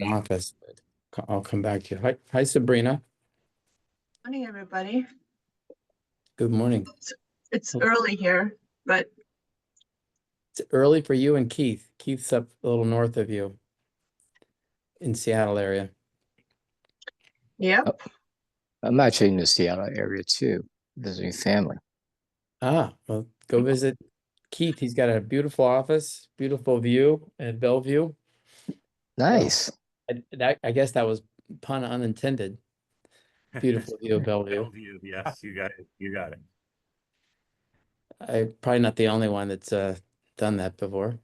an office. I'll come back to you. Hi, Sabrina. Morning, everybody. Good morning. It's early here, but It's early for you and Keith. Keith's up a little north of you in Seattle area. yep. I'm actually in the Seattle area too, visiting family. Well, go visit Keith. He's got a beautiful office, beautiful view at Bellevue. Nice. I guess that was pun unintended. Beautiful view of Bellevue. Bellevue, yes, you got it. You got it. I'm probably not the only one that's done that before.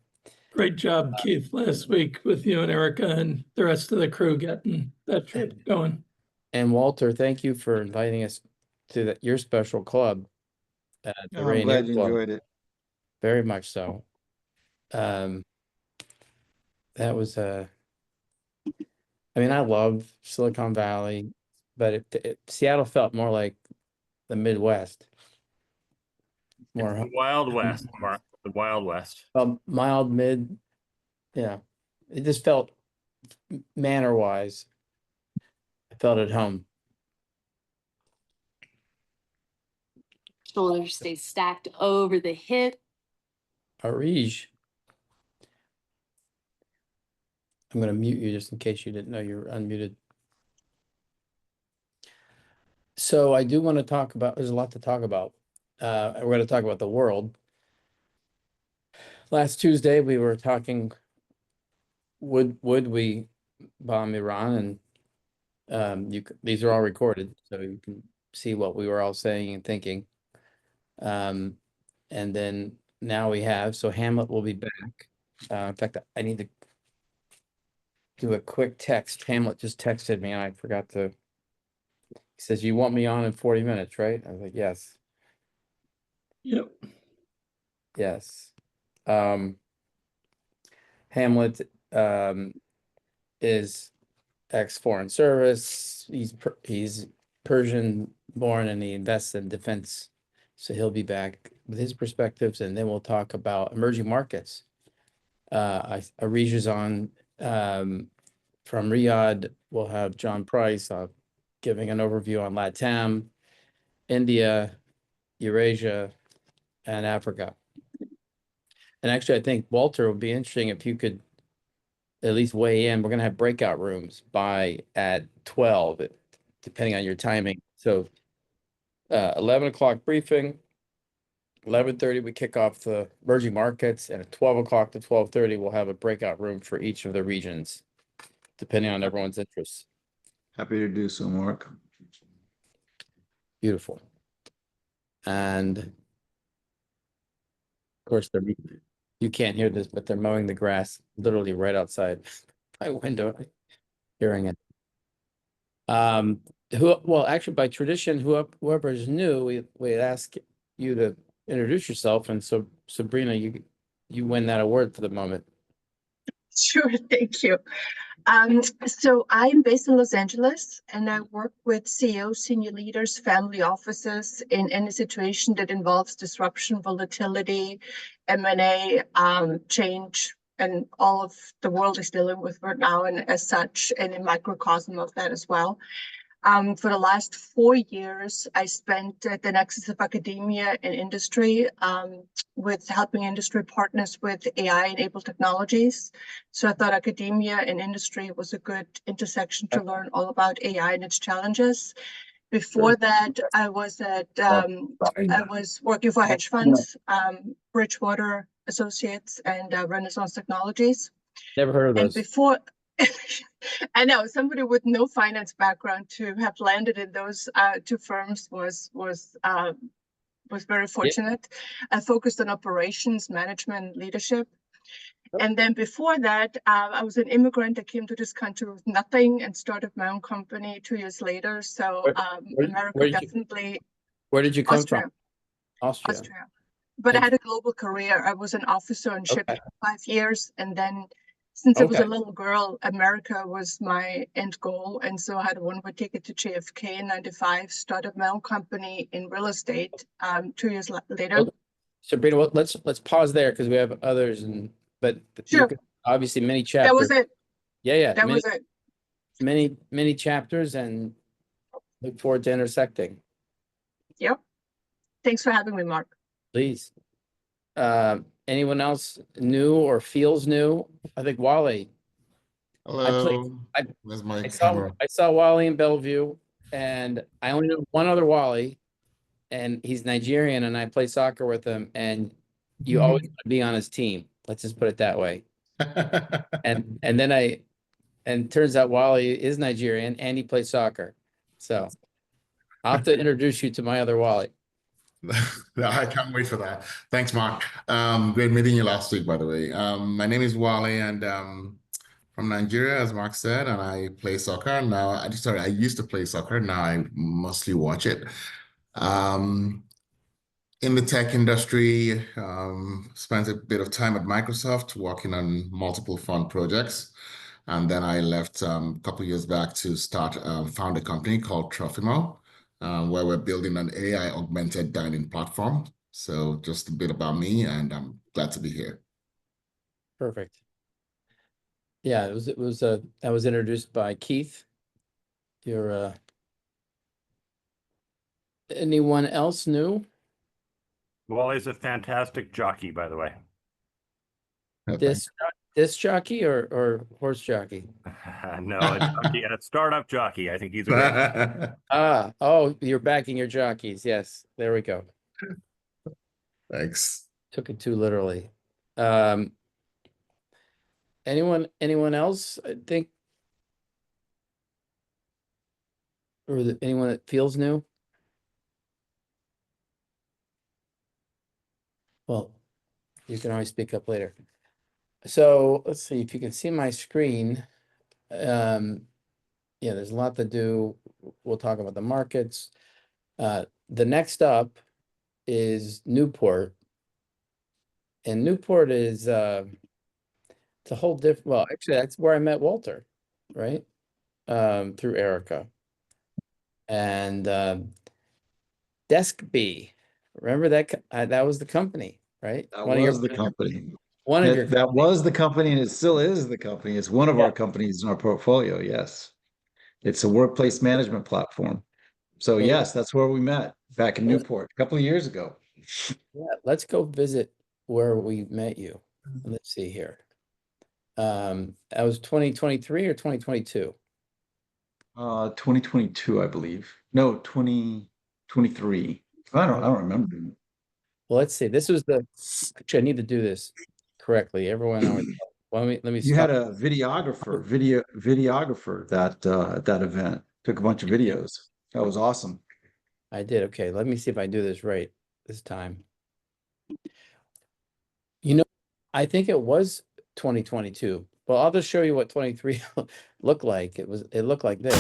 Great job, Keith, last week with you and Erica and the rest of the crew getting that trip going. And Walter, thank you for inviting us to your special club. The I'm Rainier glad you Club. enjoyed it. Very much so. That was I mean, I love Silicon Valley, but Seattle felt more like the Midwest. More The Wild West, Mark. The Wild West. mild, mid. Yeah, it just felt manner-wise. I felt at home. Shoulders stay stacked over the hip. Arij. I'm going to mute you just in case you didn't know you were unmuted. So I do want to talk about, there's a lot to talk about. We're going to talk about the world. Last Tuesday, we were talking, would we bomb Iran? And these are all recorded, so you can see what we were all saying and thinking. And then now we have, so Hamlet will be back. In fact, I need to do a quick text. Hamlet just texted me and I forgot to, he says, you want me on in 40 minutes, right? I was like, yes. Yep. Yes. Hamlet is ex-foreign service. He's Persian born and he invests in defense. So he'll be back with his perspectives, and then we'll talk about emerging markets. Arij is on from Riyadh. We'll have John Price giving an overview on LATAM, India, Eurasia, and Africa. And actually, I think Walter would be interesting if you could at least weigh in. We're going to have breakout rooms at 12, depending on your timing. So 11 o'clock briefing, 11:30 we kick off the emerging markets, and at 12 o'clock to 12:30 we'll have a breakout room for each of the regions, depending on everyone's interests. Happy to do so, Mark. Beautiful. And of course, you can't hear this, but they're mowing the grass literally right outside my window, hearing it. Well, actually, by tradition, whoever is new, we ask you to introduce yourself, and so Sabrina, you win that award for the moment. Sure, thank you. So I'm based in Los Angeles, and I work with CEOs, senior leaders, family offices in any situation that involves disruption, volatility, M&A, change, and all of the world is dealing with right now, and as such, any microcosm of that as well. For the last 4 years, I spent at the nexus of academia and industry with helping industry partners with AI-enabled technologies. So I thought academia and industry was a good intersection to learn all about AI and its challenges. Before that, I was working for hedge funds, Bridgewater Associates and Renaissance Technologies. Never heard of those. And before, I know somebody with no finance background to have landed in those two firms was very fortunate. I focused on operations, management, leadership. And then before that, I was an immigrant that came to this country with nothing and started my own company 2 years later. So America definitely. Where did you come from? Austria. But I had a global career. I was an officer in shipping for 5 years, and then since I was a little girl, America was my end goal. And so I had a one-way ticket to JFK in 95, started my own company in real estate 2 years later. Sabrina, let's pause there because we have others, but sure. Obviously many chapters. That was it. Yeah. That was it. Many chapters and look forward to intersecting, Yep. Thanks for having me, Mark. please. Anyone else new or feels new? I think Wally. Hello. I- Where's my I saw camera? I saw Wally in Bellevue, and I only know one other Wally, and he's Nigerian, and I play soccer with him. And you always want to be on his team. Let's just put it that way. And then turns out Wally is Nigerian and he plays soccer. So I'll have to introduce you to my other Wally. I can't wait for that. Thanks, Mark. Great meeting you last week, by the way. My name is Wale, and from Nigeria, as Mark said, and I play soccer. Now, I used to play soccer. Now I mostly watch it. In the tech industry, spent a bit of time at Microsoft working on multiple fun projects. And then I left a couple years back to found a company called Trofimo, where we're building an AI augmented dining platform. So just a bit about me, and I'm glad to be here. Perfect. Yeah, I was introduced by Keith. You're anyone else new? Wally's a fantastic jockey, by the way. Disc jockey or horse jockey? No, a jockey, a startup jockey. I think he's a great. Oh, you're backing your jockeys. Yes, there we go. Thanks. Took it too literally. Anyone else? I think, or anyone that feels new? Well, you can always speak up later. So let's see if you can see my screen. Yeah, there's a lot to do. We'll talk about the markets. The next up is Newport. And Newport is it's a whole different, well, actually that's where I met Walter, right? Through Erica. And Desk B. Remember that that was the company, right? That was the company. One of your That was the company, and it still is the company. It's one of our companies in our portfolio. Yes. It's a workplace management platform. So Well, yes, that's where we met back in well, Newport a couple of years ago. yeah, let's go visit where we met you. Let's see here. That was 2023 or 2022? 2022, I believe. No, 2023. I don't remember. Well, let's see. This was actually, I need to do this correctly. Everyone always, let me You stop. had a videographer at that event. Took a bunch of videos. That was awesome. I did. Okay, let me see if I do this right this time. You know, I think it was 2022. Well, I'll just show you what 23 looked like. It looked like this.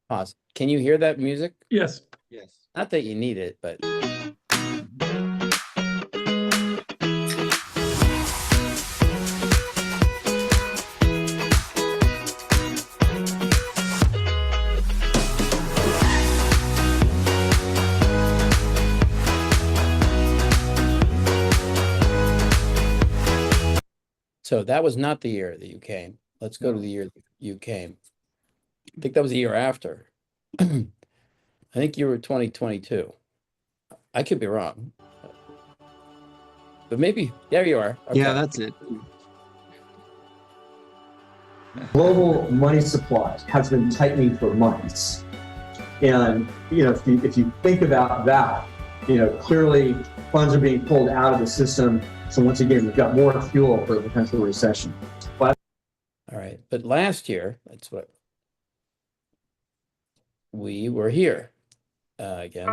Pause. Can you hear that music? Yes. Yes. Not that you need it, but so that was not the year that you came. Let's go to the year that you came. I think that was the year after. I think you were 2022. I could be wrong. But maybe, there you are. Okay. Yeah, that's it. Global money supply has been tightening for months. And, if you think about that, clearly funds are being pulled out of the system. So once again, we've got more fuel for a potential recession. All right. But last year, that's what we were here again.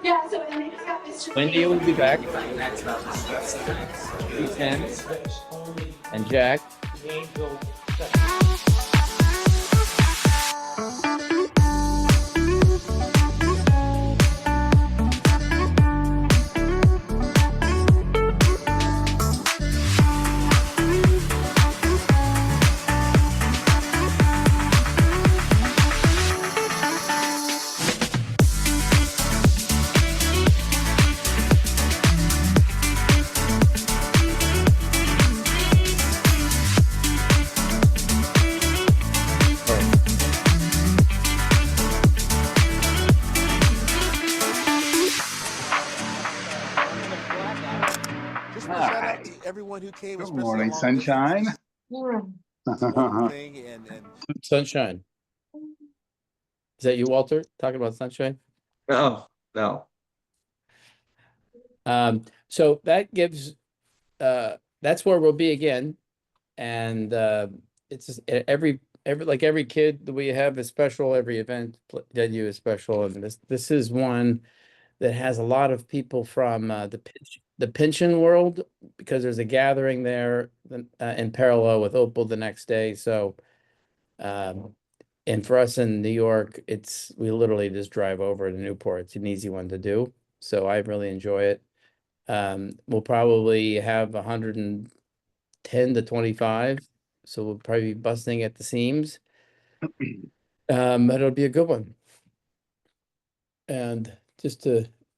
Yeah, so Wendy will be back. Ethan and Jack. everyone who came. Good especially morning, long sunshine. distances. One thing, and Sunshine. Is that you, Walter, talking about sunshine? No, no. So that gives, that's where we'll be again. And it's just every like every kid that we have is special, every event that you is special. And this is one that has a lot of people from the pension world, because there's a gathering there in parallel with Opal the next day. So and for us in New York, we literally just drive over to Newport. It's an easy one to do. So I really enjoy it. We'll probably have 110 to 25. So we'll probably be busting at the seams. But it'll be a good one. And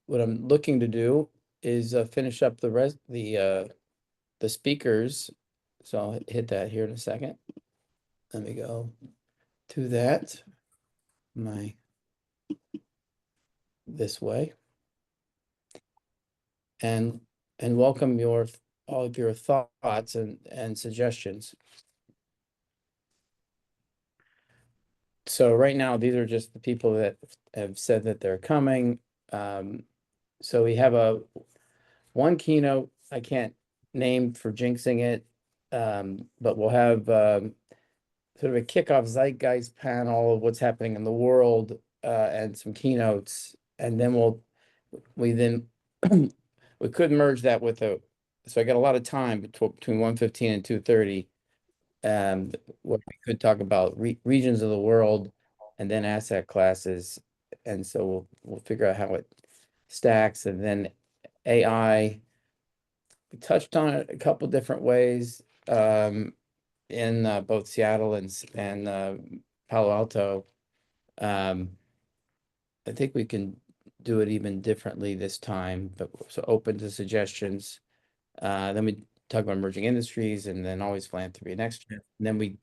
what I'm looking to do is finish up the speakers. So I'll hit that here in a second. Let me go to that. This way. And welcome all of your thoughts and suggestions. So right now, these are just the people that have said that they're coming. So we have one keynote I can't name for jinxing it, but we'll have sort of a kickoff zeitgeist panel of what's happening in the world and some keynotes, and then we could merge that with so I got a lot of time between 1:15 and 2:30. What we could talk about regions of the world and then asset classes. And so we'll figure out how it stacks. And then AI, we touched on it a couple different ways in both Seattle and Palo Alto. I think we can do it even differently this time, but so open to suggestions. Then we talk about emerging industries, and then always philanthropy next year. And then we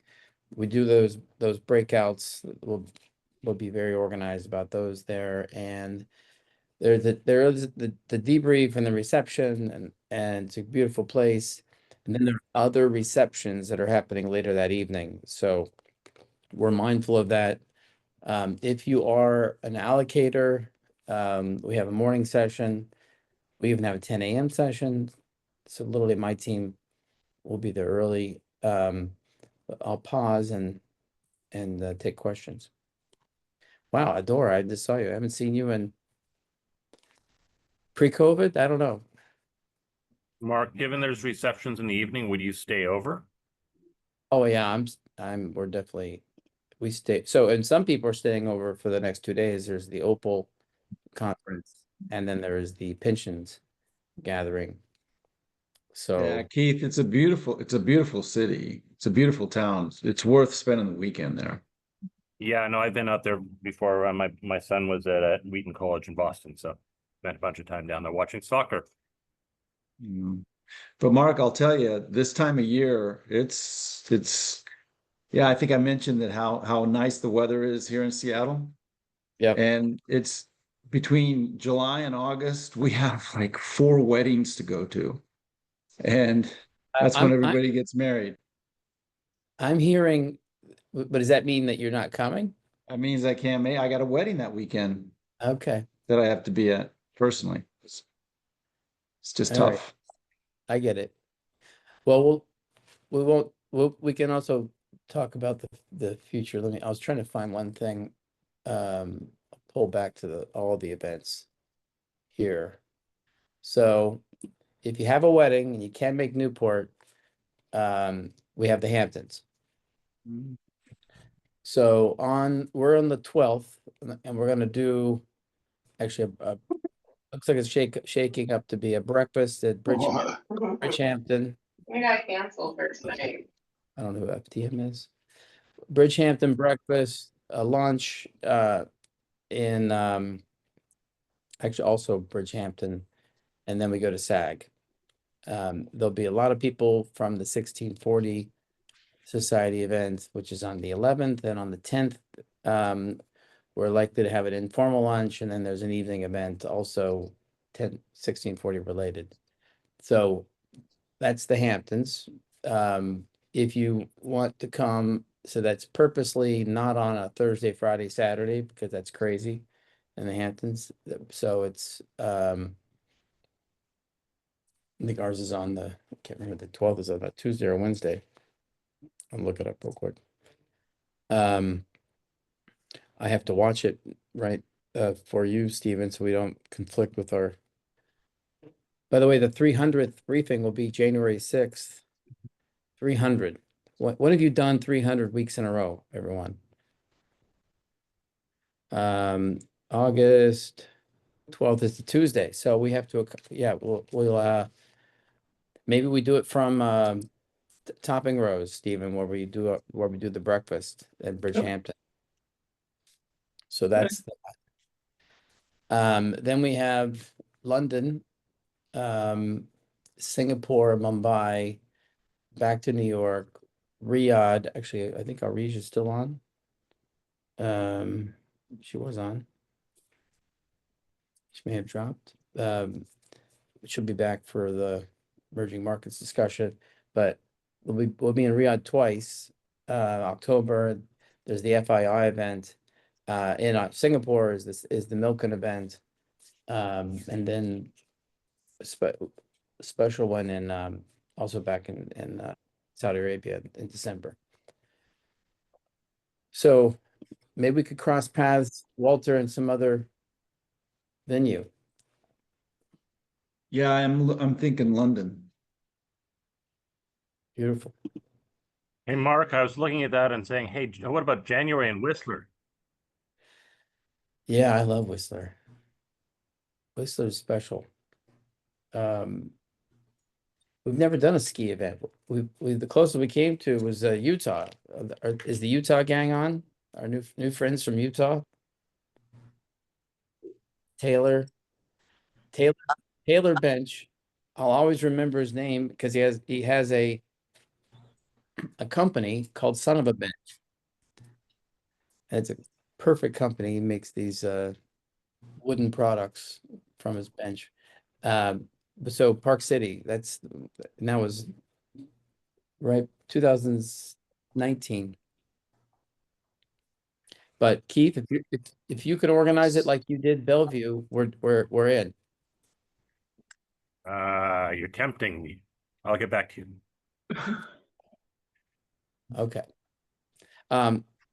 do those breakouts. We'll be very organized about those there. And there is the debrief and the reception, and it's a beautiful place. And then there are other receptions that are happening later that evening. So we're mindful of that. If you are an allocator, we have a morning session. We even have a 10 a.m. session. So literally my team will be there early. I'll pause and take questions. Wow, Adora, I just saw you. I haven't seen you in pre-COVID. I don't know. Mark, given there's receptions in the evening, would you stay over? Oh yeah, we're definitely, we stay. So, and some people are staying over for the next 2 days. There's the Opal conference, and then there is the pensions gathering. So Yeah, Keith, it's a beautiful city. It's a beautiful town. It's worth spending the weekend there. Yeah, no, I've been out there before. My son was at Wheaton College in Boston, so spent a bunch of time down there watching soccer. But Mark, I'll tell you, this time of year, yeah, I think I mentioned that how nice the weather is here in Seattle. yeah. And it's between July and August, we have like 4 weddings to go to. And that's when everybody gets married. I'm hearing, but does that mean that you're not coming? That means I got a wedding that weekend. Okay. That I have to be at personally. It's just All tough. right. I get it. Well, we can also talk about the future. I was trying to find one thing, pull back to all the events here. So if you have a wedding and you can't make Newport, we have the Hamptons. So we're on the 12th, and we're gonna do actually looks like it's shaking up to be a breakfast at Bridgehampton. We got canceled for tonight. I don't know who FTM is. Bridgehampton breakfast, a lunch in actually also Bridgehampton, and then we go to SAG. There'll be a lot of people from the 1640 Society event, which is on the 11th, and on the 10th, we're likely to have an informal lunch, and then there's an evening event also 1640 related. So that's the Hamptons. If you want to come, so that's purposely not on a Thursday, Friday, Saturday, because that's crazy in the Hamptons. So it's, I think ours is on the, I can't remember, the 12th is on a Tuesday or Wednesday. I'll look it up real quick. I have to watch it, right, for you, Stephen, so we don't conflict with our. By the way, the 300th briefing will be January 6th. 300. What have you done 300 weeks in a row, everyone? August 12th is the Tuesday, so we have to, yeah, we'll maybe we do it from Topping Rose, Stephen, where we do the breakfast at Bridgehampton. So that's then we have London, Singapore, Mumbai, back to New York, Riyadh. Actually, I think Arish is still on. She was on. She may have dropped. She'll be back for the emerging markets discussion, but we'll be in Riyadh twice. October, there's the FII event. In Singapore is the Milken event. And then a special one in also back in Saudi Arabia in December. So maybe we could cross paths, Walter, and some other venue. Yeah, I'm thinking London. Beautiful. Hey, Mark, I was looking at that and saying, hey, what about January in Whistler? Yeah, I love Whistler. Whistler's special. We've never done a ski event. The closest we came to was Utah. Is the Utah gang on? Our new friends from Utah? Taylor Bench. I'll always remember his name because he has a company called Son of a Bench. It's a perfect company. He makes these wooden products from his bench. So Park City, that was right 2019. But Keith, if you could organize it like you did Bellevue, we're in. You're tempting me. I'll get back to you. Okay.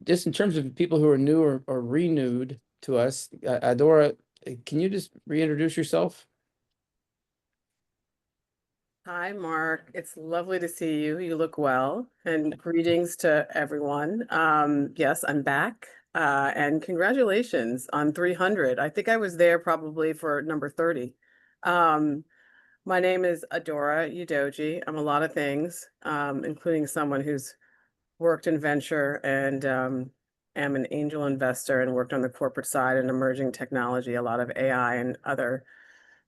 Just in terms of people who are new or renewed to us, Adora, can you just reintroduce yourself? Hi, Mark. It's lovely to see you. You look well, and greetings to everyone. Yes, I'm back. And congratulations on 300. I think I was there probably for number 30. My name is Adora Udoji. I'm a lot of things, including someone who's worked in venture and am an angel investor and worked on the corporate side in emerging technology, a lot of AI and other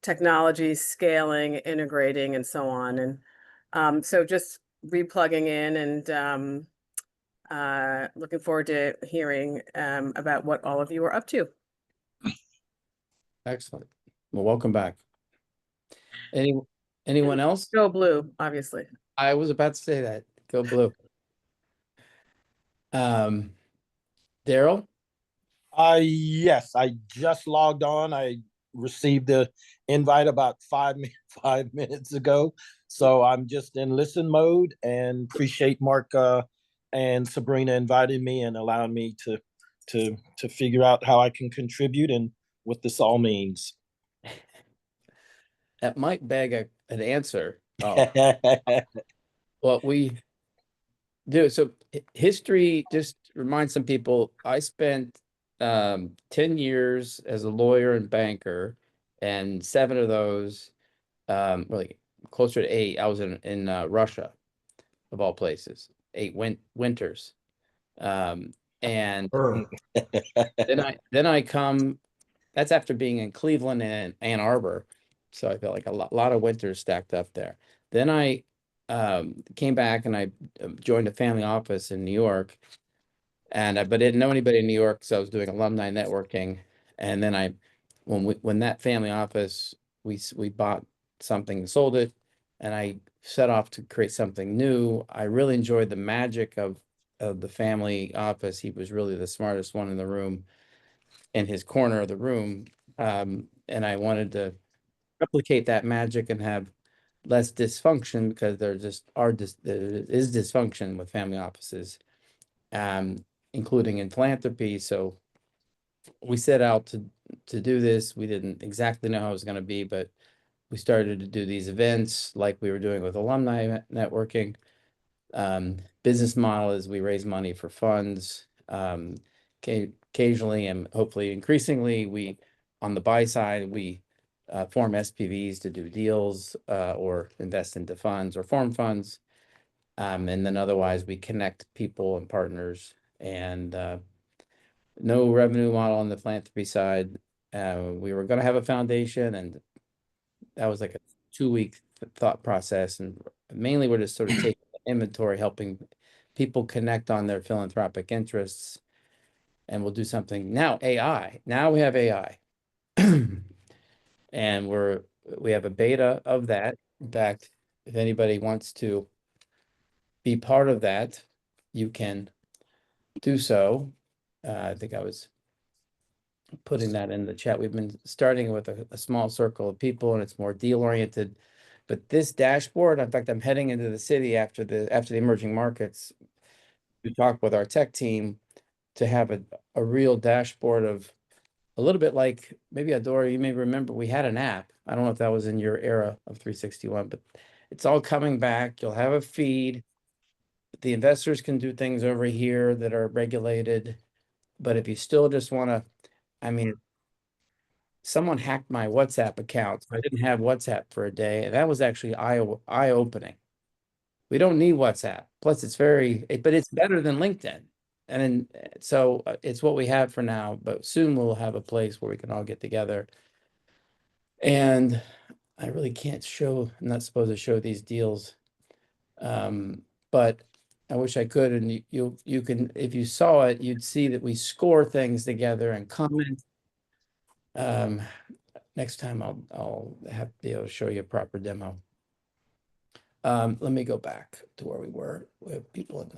technology scaling, integrating, and so on. And so just replugging in and looking forward to hearing about what all of you are up to. Excellent. Well, welcome back. Anyone else? Go blue, obviously. I was about to say that. Go blue. Daryl? Yes, I just logged on. I received the invite about 5 minutes ago. So I'm just in listen mode and appreciate Mark and Sabrina inviting me and allowing me to figure out how I can contribute and what this all means. That might beg an answer. Oh. Well, we do. So history, just remind some people, I spent 10 years as a lawyer and banker, and 7 of those, really closer to 8, I was in Russia, of all places, 8 winters. And then I come, that's after being in Cleveland and Ann Arbor. So I felt like a lot of winters stacked up there. Then I came back and I joined a family office in New York, and but I didn't know anybody in New York, so I was doing alumni networking. And then when that family office, we bought something and sold it, and I set off to create something new. I really enjoyed the magic of the family office. He was really the smartest one in the room, in his corner of the room. And I wanted to replicate that magic and have less dysfunction, because there is dysfunction with family offices, including in philanthropy. So we set out to do this. We didn't exactly know how it was going to be, but we started to do these events like we were doing with alumni networking. Business model is we raise money for funds. Occasionally and hopefully increasingly, we, on the buy side, we form SPVs to do deals or invest into funds or form funds. And then otherwise we connect people and partners, and no revenue model on the philanthropy side. We were going to have a foundation, and that was like a 2-week thought process. And mainly we're just sort of taking inventory, helping people connect on their philanthropic interests. And we'll do something now, AI. Now we have AI. And we have a beta of that. In fact, if anybody wants to be part of that, you can do so. I think I was putting that in the chat. We've been starting with a small circle of people, and it's more deal oriented. But this dashboard, in fact, I'm heading into the city after the emerging markets to talk with our tech team to have a real dashboard of a little bit like, maybe Adora, you may remember we had an app. I don't know if that was in your era of 361, but it's all coming back. You'll have a feed. The investors can do things over here that are regulated. But if you still just want to, I mean, someone hacked my WhatsApp account. So I didn't have WhatsApp for a day. And that was actually eye-opening. We don't need WhatsApp. Plus, but it's better than LinkedIn. And so it's what we have for now, but soon we'll have a place where we can all get together. And I really can't I'm not supposed to show these deals. But I wish I could. And you can, if you saw it, you'd see that we score things together and comment. Next time I'll have to be able to show you a proper demo. Let me go back to where we were. We have people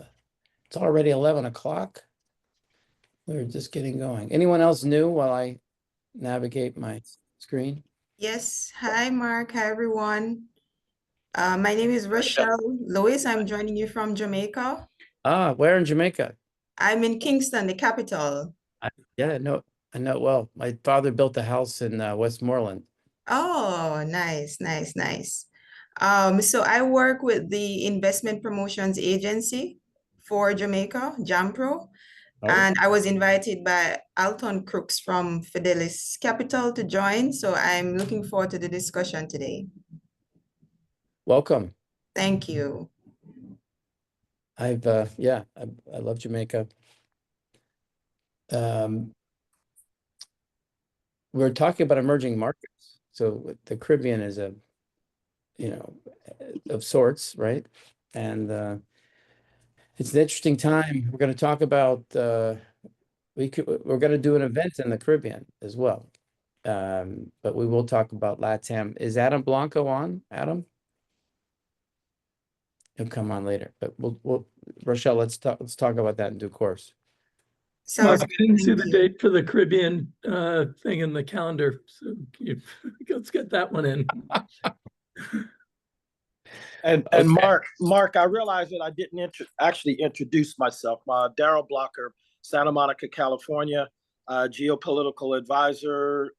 it's already 11 o'clock. We're just getting going. Anyone else new while I navigate my screen? Yes. Hi, Mark. Hi, everyone. My name is Rochelle Lewis. I'm joining you from Jamaica. Where in Jamaica? I'm in Kingston, the capital. Yeah, I know it well. My father built a house in Westmoreland. Oh, nice, nice, nice. So I work with the Investment Promotions Agency for Jamaica, JAMPRO. And I was invited by Alton Crooks from Fidelis Capital to join. So I'm looking forward to the discussion today. Welcome. Thank you. I love Jamaica. We're talking about emerging markets. So the Caribbean is of sorts, right? And it's an interesting time. We're going to talk about we're going to do an event in the Caribbean as well. But we will talk about LATAM. Is Adam Blanco on? Adam? He'll come on later. But we'll Rochelle, let's talk about that in due course. Mark, I didn't see the date for the Caribbean thing in the calendar. So let's get that one in. And Okay. Mark, I realized that I didn't actually introduce myself. Daryl Blocker, Santa Monica, California, geopolitical advisor,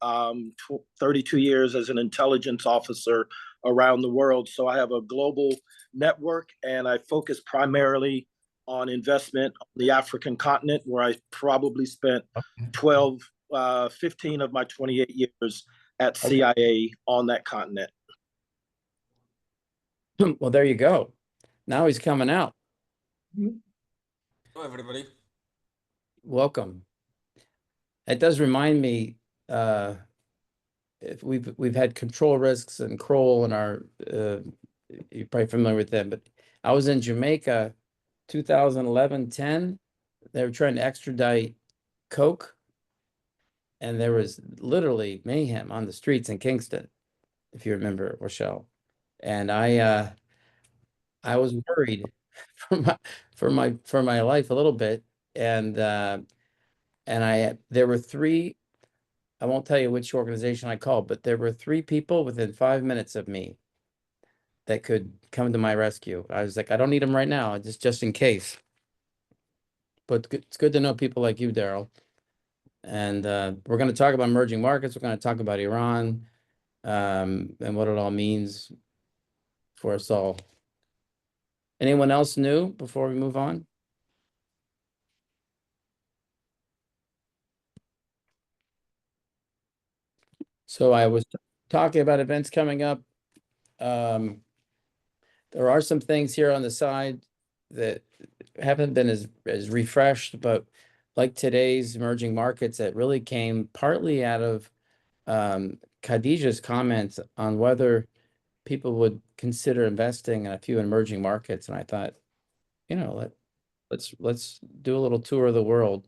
32 years as an intelligence officer around the world. So I have a global network, and I focus primarily on investment on the African continent, where I probably spent 15 of my 28 years at CIA on that continent. Well, there you go. Now he's coming out. Hello, everybody. Welcome. It does remind me, if we've had control risks and Kroll in our, you're probably familiar with them, but I was in Jamaica 2011-10. They were trying to extradite Coke, and there was literally mayhem on the streets in Kingston, if you remember, Rochelle. And I was worried for my life a little bit. And there were three, I won't tell you which organization I called, but there were three people within 5 minutes of me that could come to my rescue. I was like, I don't need them right now, just in case. But it's good to know people like you, Daryl. And we're going to talk about emerging markets. We're going to talk about Iran, and what it all means for us all. Anyone else new before we move on? So I was talking about events coming up. There are some things here on the side that haven't been as refreshed, but like today's emerging markets, that really came partly out of Khadijah's comments on whether people would consider investing in a few emerging markets. And I thought, let's do a little tour of the world.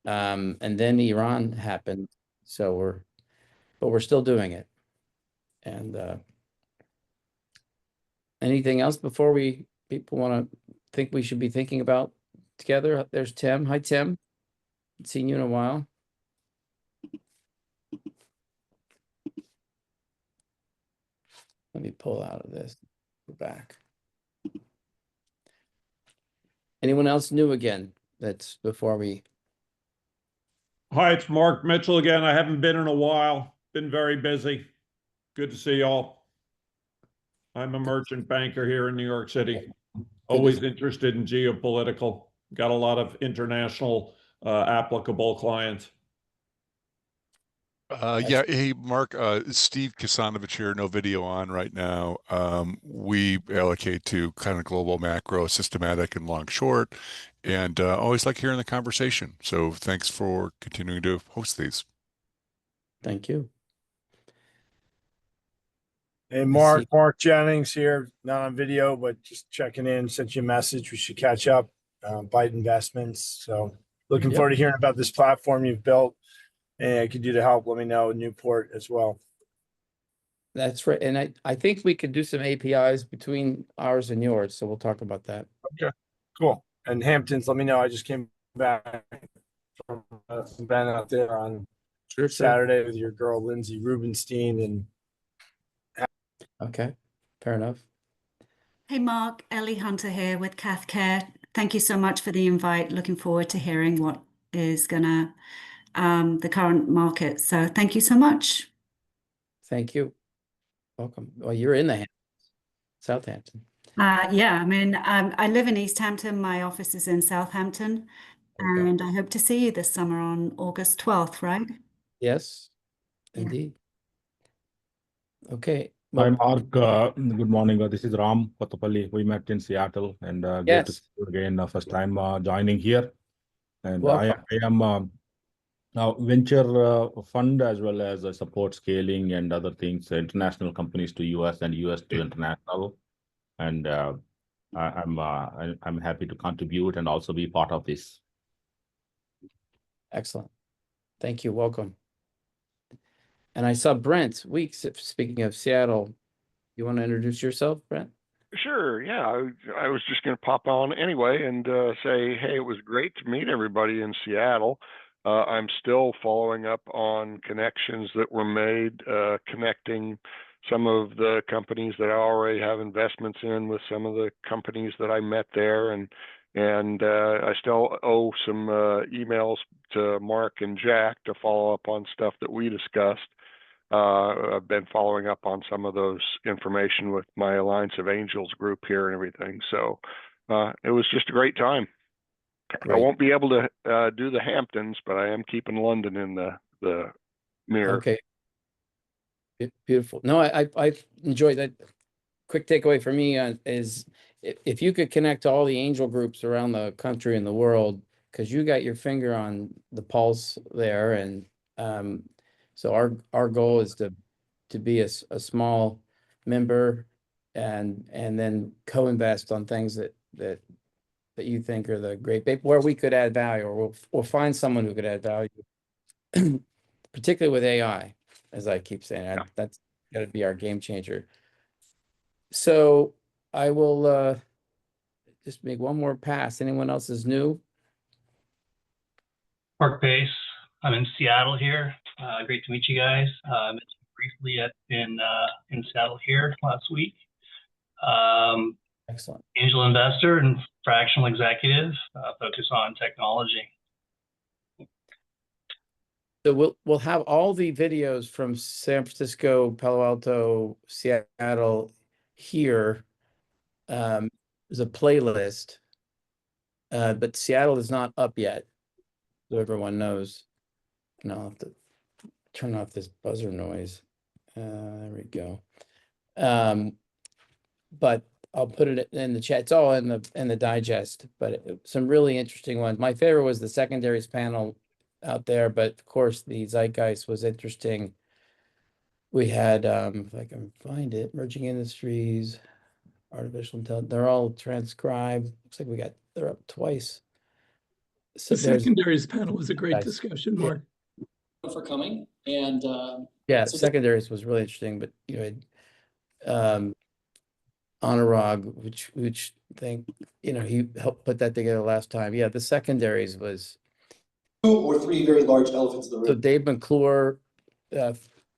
And then Iran happened. So we're still doing it. And anything else before people want to think we should be thinking about together? There's Tim. Hi, Tim. Haven't seen you in a while. Let me pull out of this. Go back. Anyone else new again? That's before we. Hi, it's Mark Mitchell again. I haven't been in a while. Been very busy. Good to see y'all. I'm a merchant banker here in New York City. Always interested in geopolitical. Got a lot of international applicable clients. Yeah, hey, Mark, Steve Kasanovich here, no video on right now. We allocate to kind of global macro, systematic and long short, and always like hearing the conversation. So thanks for continuing to host these. Thank you. Hey, Mark Jennings here, not on video, but just checking in, sent you a message. We should catch up, Byte Investments. So looking forward to hearing about this platform you've built. And I could do to help, let me know in Newport as well. That's right. And I think we could do some APIs between ours and yours. So we'll talk about that. Okay, cool. And Hamptons, let me know. I just came back from an event out there on Saturday with your girl, Lindsay Rubenstein. And okay, fair enough. Hey, Mark, Ellie Hunter here with Cathcare. Thank you so much for the invite. Looking forward to hearing what is gonna the current market. So thank you so much. Thank you. Welcome. Well, you're in the Southampton. Yeah, I mean, I live in East Hampton. My office is in Southampton, and I hope to see you this summer on August 12th, right? Yes, indeed. Okay. Hi, Mark. Good morning. This is Ram Kottapalli. We met in Seattle, and great to see you again. First time joining here, and I am venture fund as well as support scaling and other things, international companies to US and US to international, and I'm happy to contribute and also be part of this. Excellent. Thank you. Welcome. And I saw Brent Weeks, speaking of Seattle. You want to introduce yourself, Brent? Sure. Yeah, I was just going to pop on anyway and say, hey, it was great to meet everybody in Seattle. I'm still following up on connections that were made, connecting some of the companies that I already have investments in with some of the companies that I met there, and I still owe some emails to Mark and Jack to follow up on stuff that we discussed. I've been following up on some of those information with my Alliance of Angels group here and everything. So it was just a great time. Great. I won't be able to do the Hamptons, but I am keeping London in the mirror. Okay. Beautiful. No, I enjoyed that. Quick takeaway for me is if you could connect all the angel groups around the country and the world, because you got your finger on the pulse there, and so our goal is to be a small member and then co-invest on things that you think are the great, where we could add value, or we'll find someone who could add value, particularly with AI, as I keep saying. That's got to be our game changer. So I will just make one more pass. Anyone else is new? Mark Pace. I'm in Seattle here. Great to meet you guys. Met you briefly in Seattle here last week. Excellent. Angel investor and fractional executive, focus on technology. So we'll have all the videos from San Francisco, Palo Alto, Seattle here. There's a playlist, but Seattle is not up yet, so everyone knows. And I'll have to turn off this buzzer noise. There we go. But I'll put it in the chat. It's all in the digest, but some really interesting ones. My favorite was the secondaries panel out there, but of course the zeitgeist was interesting. We had, if I can find it, emerging industries, artificial intelligence, they're all transcribed. Looks like they're up twice. So the secondaries panel was a great discussion, Mark. For coming and yeah, so secondaries was really interesting, but you had Anurag, which think he helped put that together last time. Yeah, the secondaries was 2 or 3 very large elephants in the room. So Dave McClure,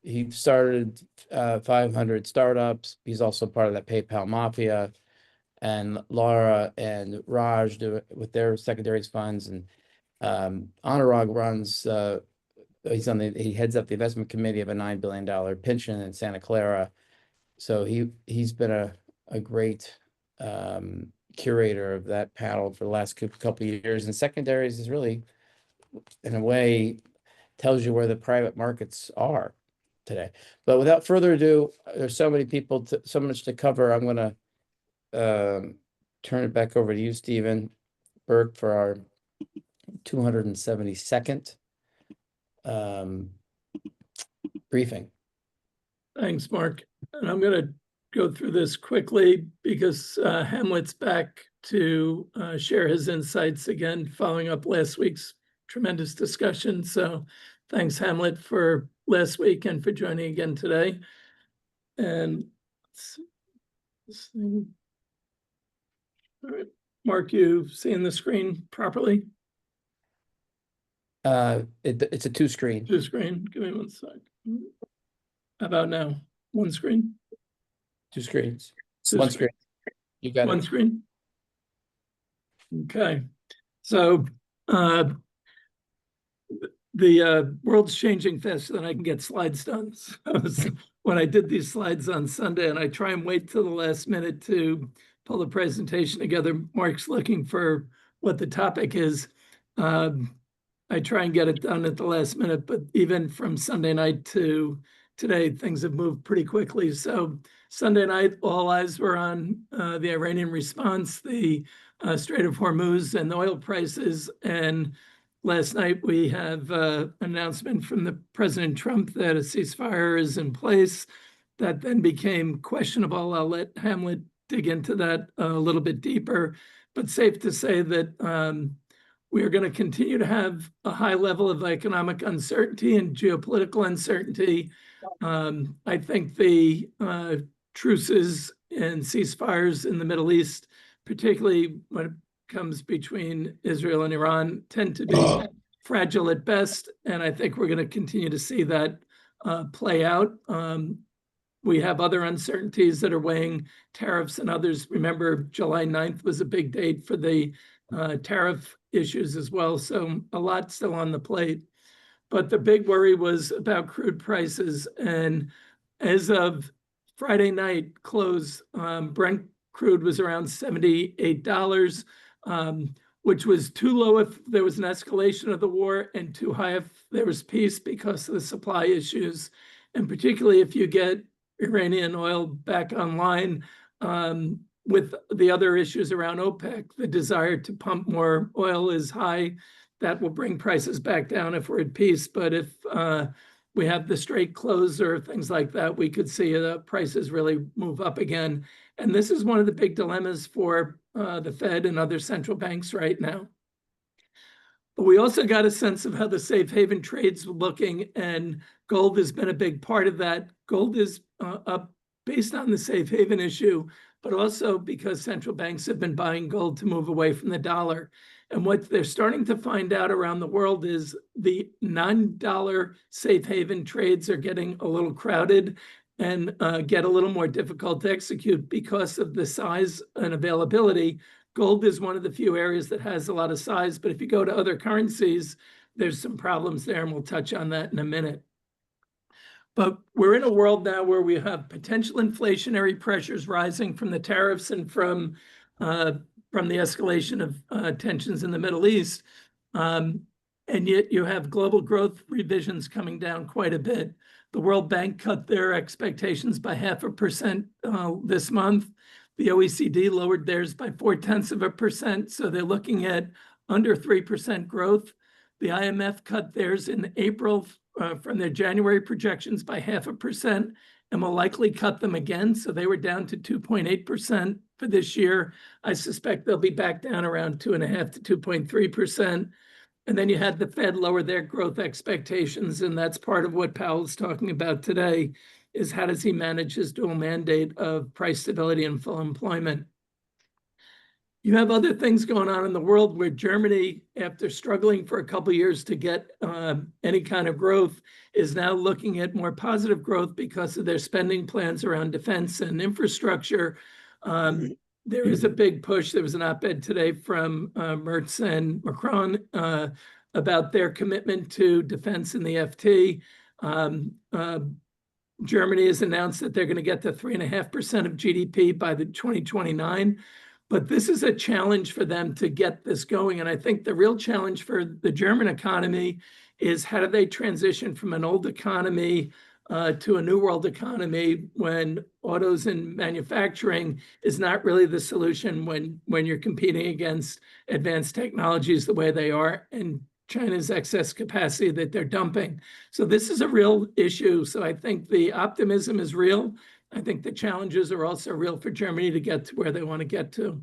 he started 500 startups. He's also part of that PayPal mafia, and Laura and Raj do it with their secondaries funds, and Anurag runs. He heads up the investment committee of a $9 billion pension in Santa Clara. So he's been a great curator of that panel for the last couple of years. And secondaries is really, in a way, tells you where the private markets are today. But without further ado, there's so many people, so much to cover. I'm going to turn it back over to you, Stephen Burke, for our 272nd briefing. Thanks, Mark. And I'm going to go through this quickly because Hamlet's back to share his insights again, following up last week's tremendous discussion. So thanks, Hamlet, for last week and for joining again today. And let's see. All right, Mark, you seeing the screen properly? It's a 2-screen. 2-screen. Give me 1 sec. How about now? 1 screen? 2 screens. 1 screen. You got 1 screen. Okay. So the world's changing faster than I can get slides done. So when I did these slides on Sunday, and I try and wait till the last minute to pull the presentation together, Mark's looking for what the topic is. I try and get it done at the last minute, but even from Sunday night to today, things have moved pretty quickly. So Sunday night, all eyes were on the Iranian response, the Strait of Hormuz, and the oil prices. And last night, we have an announcement from the President Trump that a ceasefire is in place. That then became questionable. I'll let Hamlet dig into that a little bit deeper, but safe to say that we are going to continue to have a high level of economic uncertainty and geopolitical uncertainty. I think the truces and ceasefires in the Middle East, particularly when it comes between Israel and Iran, tend to be fragile at best. And I think we're going to continue to see that play out. We have other uncertainties that are weighing tariffs and others. Remember, July 9th was a big date for the tariff issues as well. So a lot still on the plate. But the big worry was about crude prices. And as of Friday night close, Brent crude was around $78, which was too low if there was an escalation of the war and too high if there was peace because of the supply issues. And particularly if you get Iranian oil back online, with the other issues around OPEC, the desire to pump more oil is high. That will bring prices back down if we're at peace. But if we have the strait close or things like that, we could see the prices really move up again. And this is one of the big dilemmas for the Fed and other central banks right now. But we also got a sense of how the safe haven trades were looking, and gold has been a big part of that. Gold is up based on the safe haven issue, but also because central banks have been buying gold to move away from the dollar. And what they're starting to find out around the world is the non-dollar safe haven trades are getting a little crowded and get a little more difficult to execute because of the size and availability. Gold is one of the few areas that has a lot of size, but if you go to other currencies, there's some problems there, and we'll touch on that in a minute. But we're in a world now where we have potential inflationary pressures rising from the tariffs and from the escalation of tensions in the Middle East. And yet you have global growth revisions coming down quite a bit. The World Bank cut their expectations by 0.5% this month. The OECD lowered theirs by 0.4%. So they're looking at under 3% growth. The IMF cut theirs in April from their January projections by 0.5% and will likely cut them again. So they were down to 2.8% for this year. I suspect they'll be back down around 2.5% to 2.3%. And then you had the Fed lower their growth expectations. And that's part of what Powell's talking about today, is how does he manage his dual mandate of price stability and full employment. You have other things going on in the world where Germany, after struggling for a couple of years to get any kind of growth, is now looking at more positive growth because of their spending plans around defense and infrastructure. There is a big push. There was an op-ed today from Merz and Macron about their commitment to defense in the FT. Germany has announced that they're going to get to 3.5% of GDP by the 2029. But this is a challenge for them to get this going. And I think the real challenge for the German economy is how do they transition from an old economy to a new world economy when autos and manufacturing is not really the solution when you're competing against advanced technologies the way they are and China's excess capacity that they're dumping. So this is a real issue. So I think the optimism is real. I think the challenges are also real for Germany to get to where they want to get to.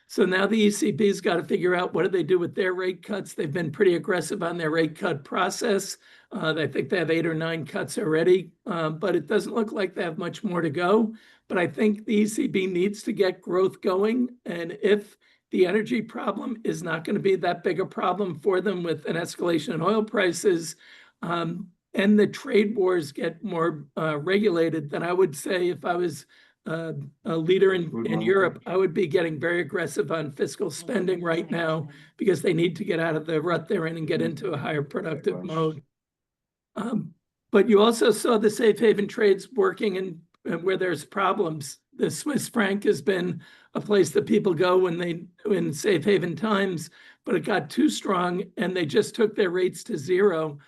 So now the ECB's got to figure out what do they do with their rate cuts. They've been pretty aggressive on their rate cut process. I think they have 8 or 9 cuts already, but it doesn't look like they have much more to go. But I think the ECB needs to get growth going. And if the energy problem is not going to be that big a problem for them with an escalation in oil prices, and the trade wars get more regulated, then I would say if I was a leader in Europe, I would be getting very aggressive on fiscal spending right now because they need to get out of the rut they're in and get into a higher productive mode. But you also saw the safe haven trades working in where there's problems. The Swiss franc has been a place that people go in safe haven times, but it got too strong and they just took their rates to zero.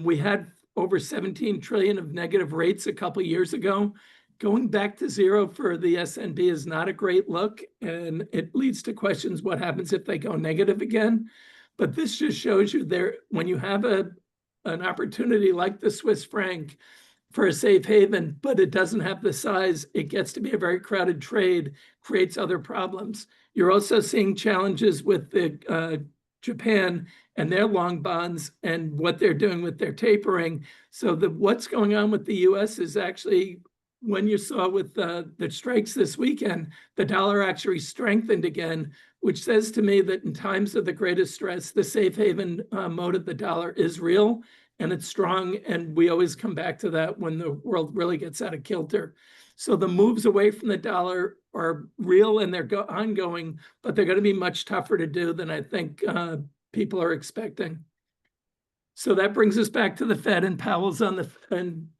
We had over 17 trillion of negative rates a couple of years ago. Going back to zero for the SNB is not a great look, and it leads to questions what happens if they go negative again. But this just shows you there, when you have an opportunity like the Swiss franc for a safe haven, but it doesn't have the size, it gets to be a very crowded trade, creates other problems. You're also seeing challenges with the Japan and their long bonds and what they're doing with their tapering. So what's going on with the US is actually, when you saw with the strikes this weekend, the dollar actually strengthened again, which says to me that in times of the greatest stress, the safe haven mode of the dollar is real and it's strong. And we always come back to that when the world really gets out of kilter. So the moves away from the dollar are real and they're ongoing, but they're going to be much tougher to do than I think people are expecting. So that brings us back to the Fed, and Powell's on the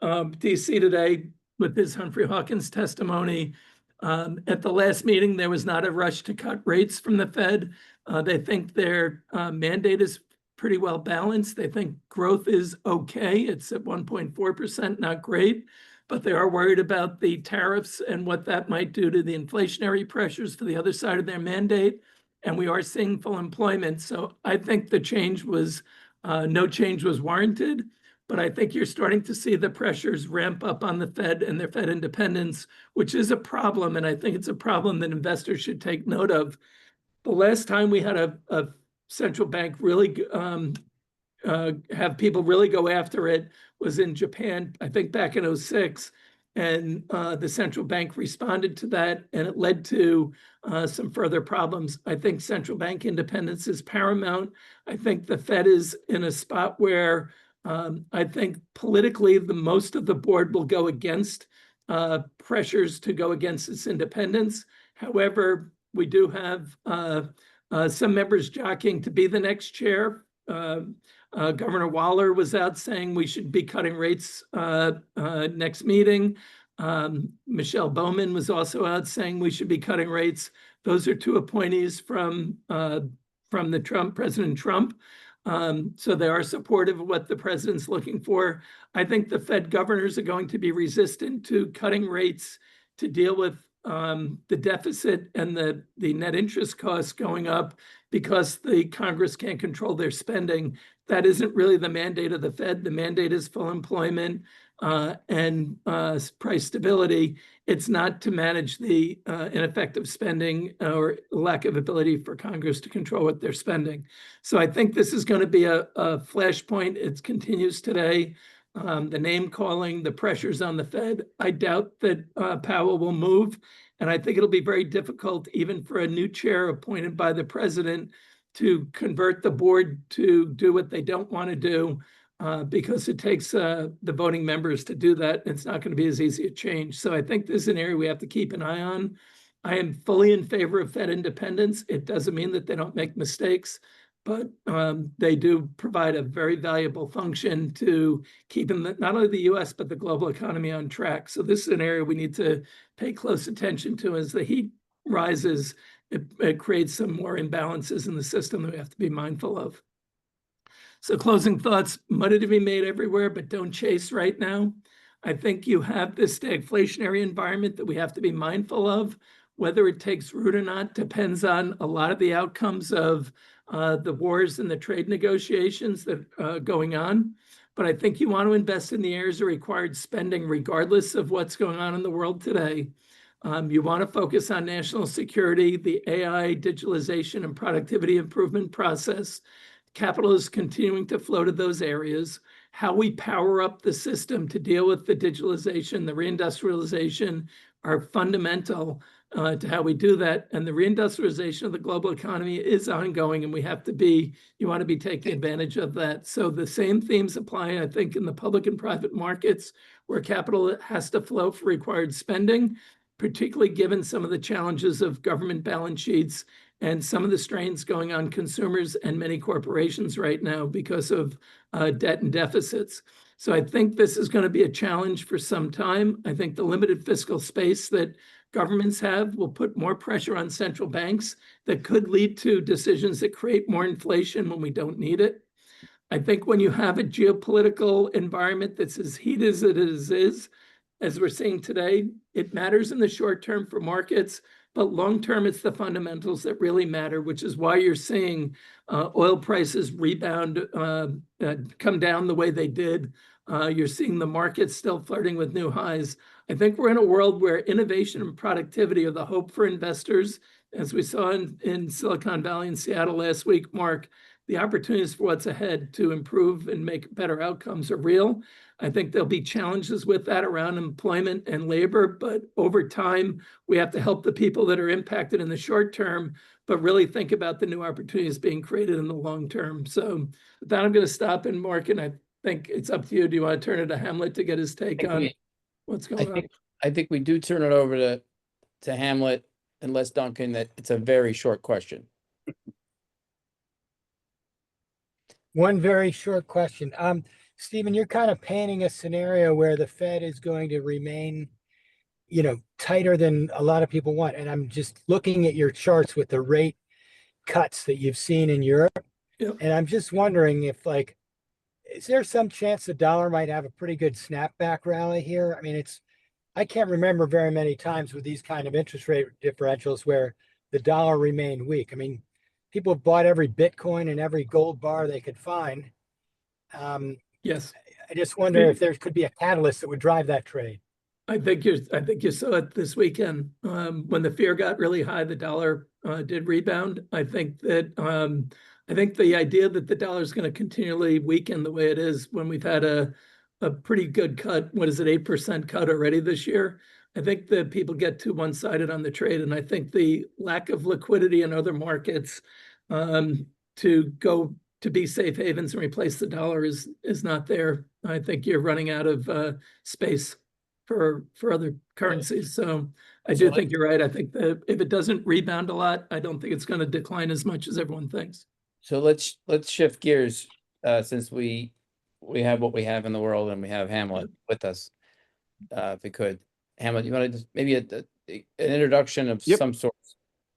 DC today with his Humphrey Hawkins testimony. At the last meeting, there was not a rush to cut rates from the Fed. They think their mandate is pretty well balanced. They think growth is okay. It's at 1.4%, not great, but they are worried about the tariffs and what that might do to the inflationary pressures for the other side of their mandate. And we are seeing full employment. So I think the change was, no change was warranted. But I think you're starting to see the pressures ramp up on the Fed and their Fed independence, which is a problem. And I think it's a problem that investors should take note of. The last time we had a central bank really have people really go after it was in Japan, I think back in 2006. and the central bank responded to that, and it led to some further problems. I think central bank independence is paramount. I think the Fed is in a spot where I think politically the most of the board will go against pressures to go against its independence. However, we do have some members jockeying to be the next chair. Governor Waller was out saying we should be cutting rates next meeting. Michelle Bowman was also out saying we should be cutting rates. Those are two appointees from President Trump. So they are supportive of what the president's looking for. I think the Fed governors are going to be resistant to cutting rates to deal with the deficit and the net interest costs going up because the Congress can't control their spending. That isn't really the mandate of the Fed. The mandate is full employment and price stability. It's not to manage the ineffective spending or lack of ability for Congress to control what they're spending. So I think this is going to be a flashpoint. It continues today. The name calling, the pressures on the Fed. I doubt that Powell will move. And I think it'll be very difficult even for a new chair appointed by the president to convert the board to do what they don't want to do because it takes the voting members to do that. It's not going to be as easy a change. So I think this is an area we have to keep an eye on. I am fully in favor of Fed independence. It doesn't mean that they don't make mistakes, but they do provide a very valuable function to keeping not only the US, but the global economy on track. So this is an area we need to pay close attention to as the heat rises. It creates some more imbalances in the system that we have to be mindful of. So closing thoughts, money to be made everywhere, but don't chase right now. I think you have this stagflationary environment that we have to be mindful of. Whether it takes root or not depends on a lot of the outcomes of the wars and the trade negotiations that are going on. But I think you want to invest in the areas of required spending regardless of what's going on in the world today. You want to focus on national security, the AI, digitalization, and productivity improvement process. Capital is continuing to flow to those areas. How we power up the system to deal with the digitalization, the reindustrialization are fundamental to how we do that. And the reindustrialization of the global economy is ongoing, and we have to be, you want to be taking advantage of that. So the same themes apply, I think, in the public and private markets where capital has to flow for required spending, particularly given some of the challenges of government balance sheets and some of the strains going on consumers and many corporations right now because of debt and deficits. So I think this is going to be a challenge for some time. I think the limited fiscal space that governments have will put more pressure on central banks that could lead to decisions that create more inflation when we don't need it. I think when you have a geopolitical environment that's as heated as it is, as we're seeing today, it matters in the short term for markets, but long term, it's the fundamentals that really matter, which is why you're seeing oil prices rebound, come down the way they did. You're seeing the market still flirting with new highs. I think we're in a world where innovation and productivity are the hope for investors. As we saw in Silicon Valley and Seattle last week, Mark, the opportunities for what's ahead to improve and make better outcomes are real. I think there'll be challenges with that around employment and labor, but over time, we have to help the people that are impacted in the short term, but really think about the new opportunities being created in the long term. So with that, I'm going to stop, and Mark, and I think it's up to you. Do you want to turn it to Hamlet to get his take on what's going on? I think we do turn it over to Hamlet, unless Duncan, that it's a very short question. One very short question. Stephen, you're kind of painting a scenario where the Fed is going to remain, tighter than a lot of people want. And I'm just looking at your charts with the rate cuts that you've seen in Europe. Yep. And I'm just wondering if, is there some chance the dollar might have a pretty good snapback rally here? I mean, I can't remember very many times with these kind of interest rate differentials where the dollar remained weak. I mean, people have bought every Bitcoin and every gold bar they could find. Yes. I just wonder if there could be a catalyst that would drive that trade. I think you saw it this weekend. When the fear got really high, the dollar did rebound. I think the idea that the dollar is going to continually weaken the way it is when we've had a a pretty good cut. What is it, 8% cut already this year? I think that people get too one-sided on the trade, and I think the lack of liquidity in other markets to go to be safe havens and replace the dollar is not there. I think you're running out of space for other currencies. So I do think you're right. I think that if it doesn't rebound a lot, I don't think it's going to decline as much as everyone thinks. So let's shift gears since we have what we have in the world and we have Hamlet with us. If we could, Hamlet, you want to just maybe an introduction of some sort?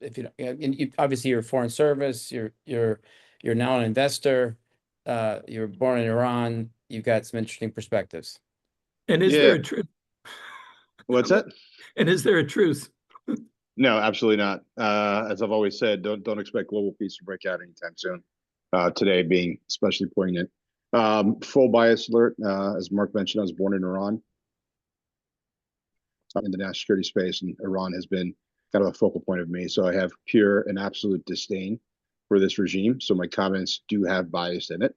If you don't, you obviously you're foreign service. You're now an investor. You were born in Iran. You've got some interesting perspectives. And is there a truth? What's that? And is there a truce? No, absolutely not. As I've always said, don't expect global peace to break out anytime soon. Today being especially poignant. Full bias alert. As Mark mentioned, I was born in Iran, in the national security space, and Iran has been kind of a focal point of me. So I have pure and absolute disdain for this regime. So my comments do have bias in it,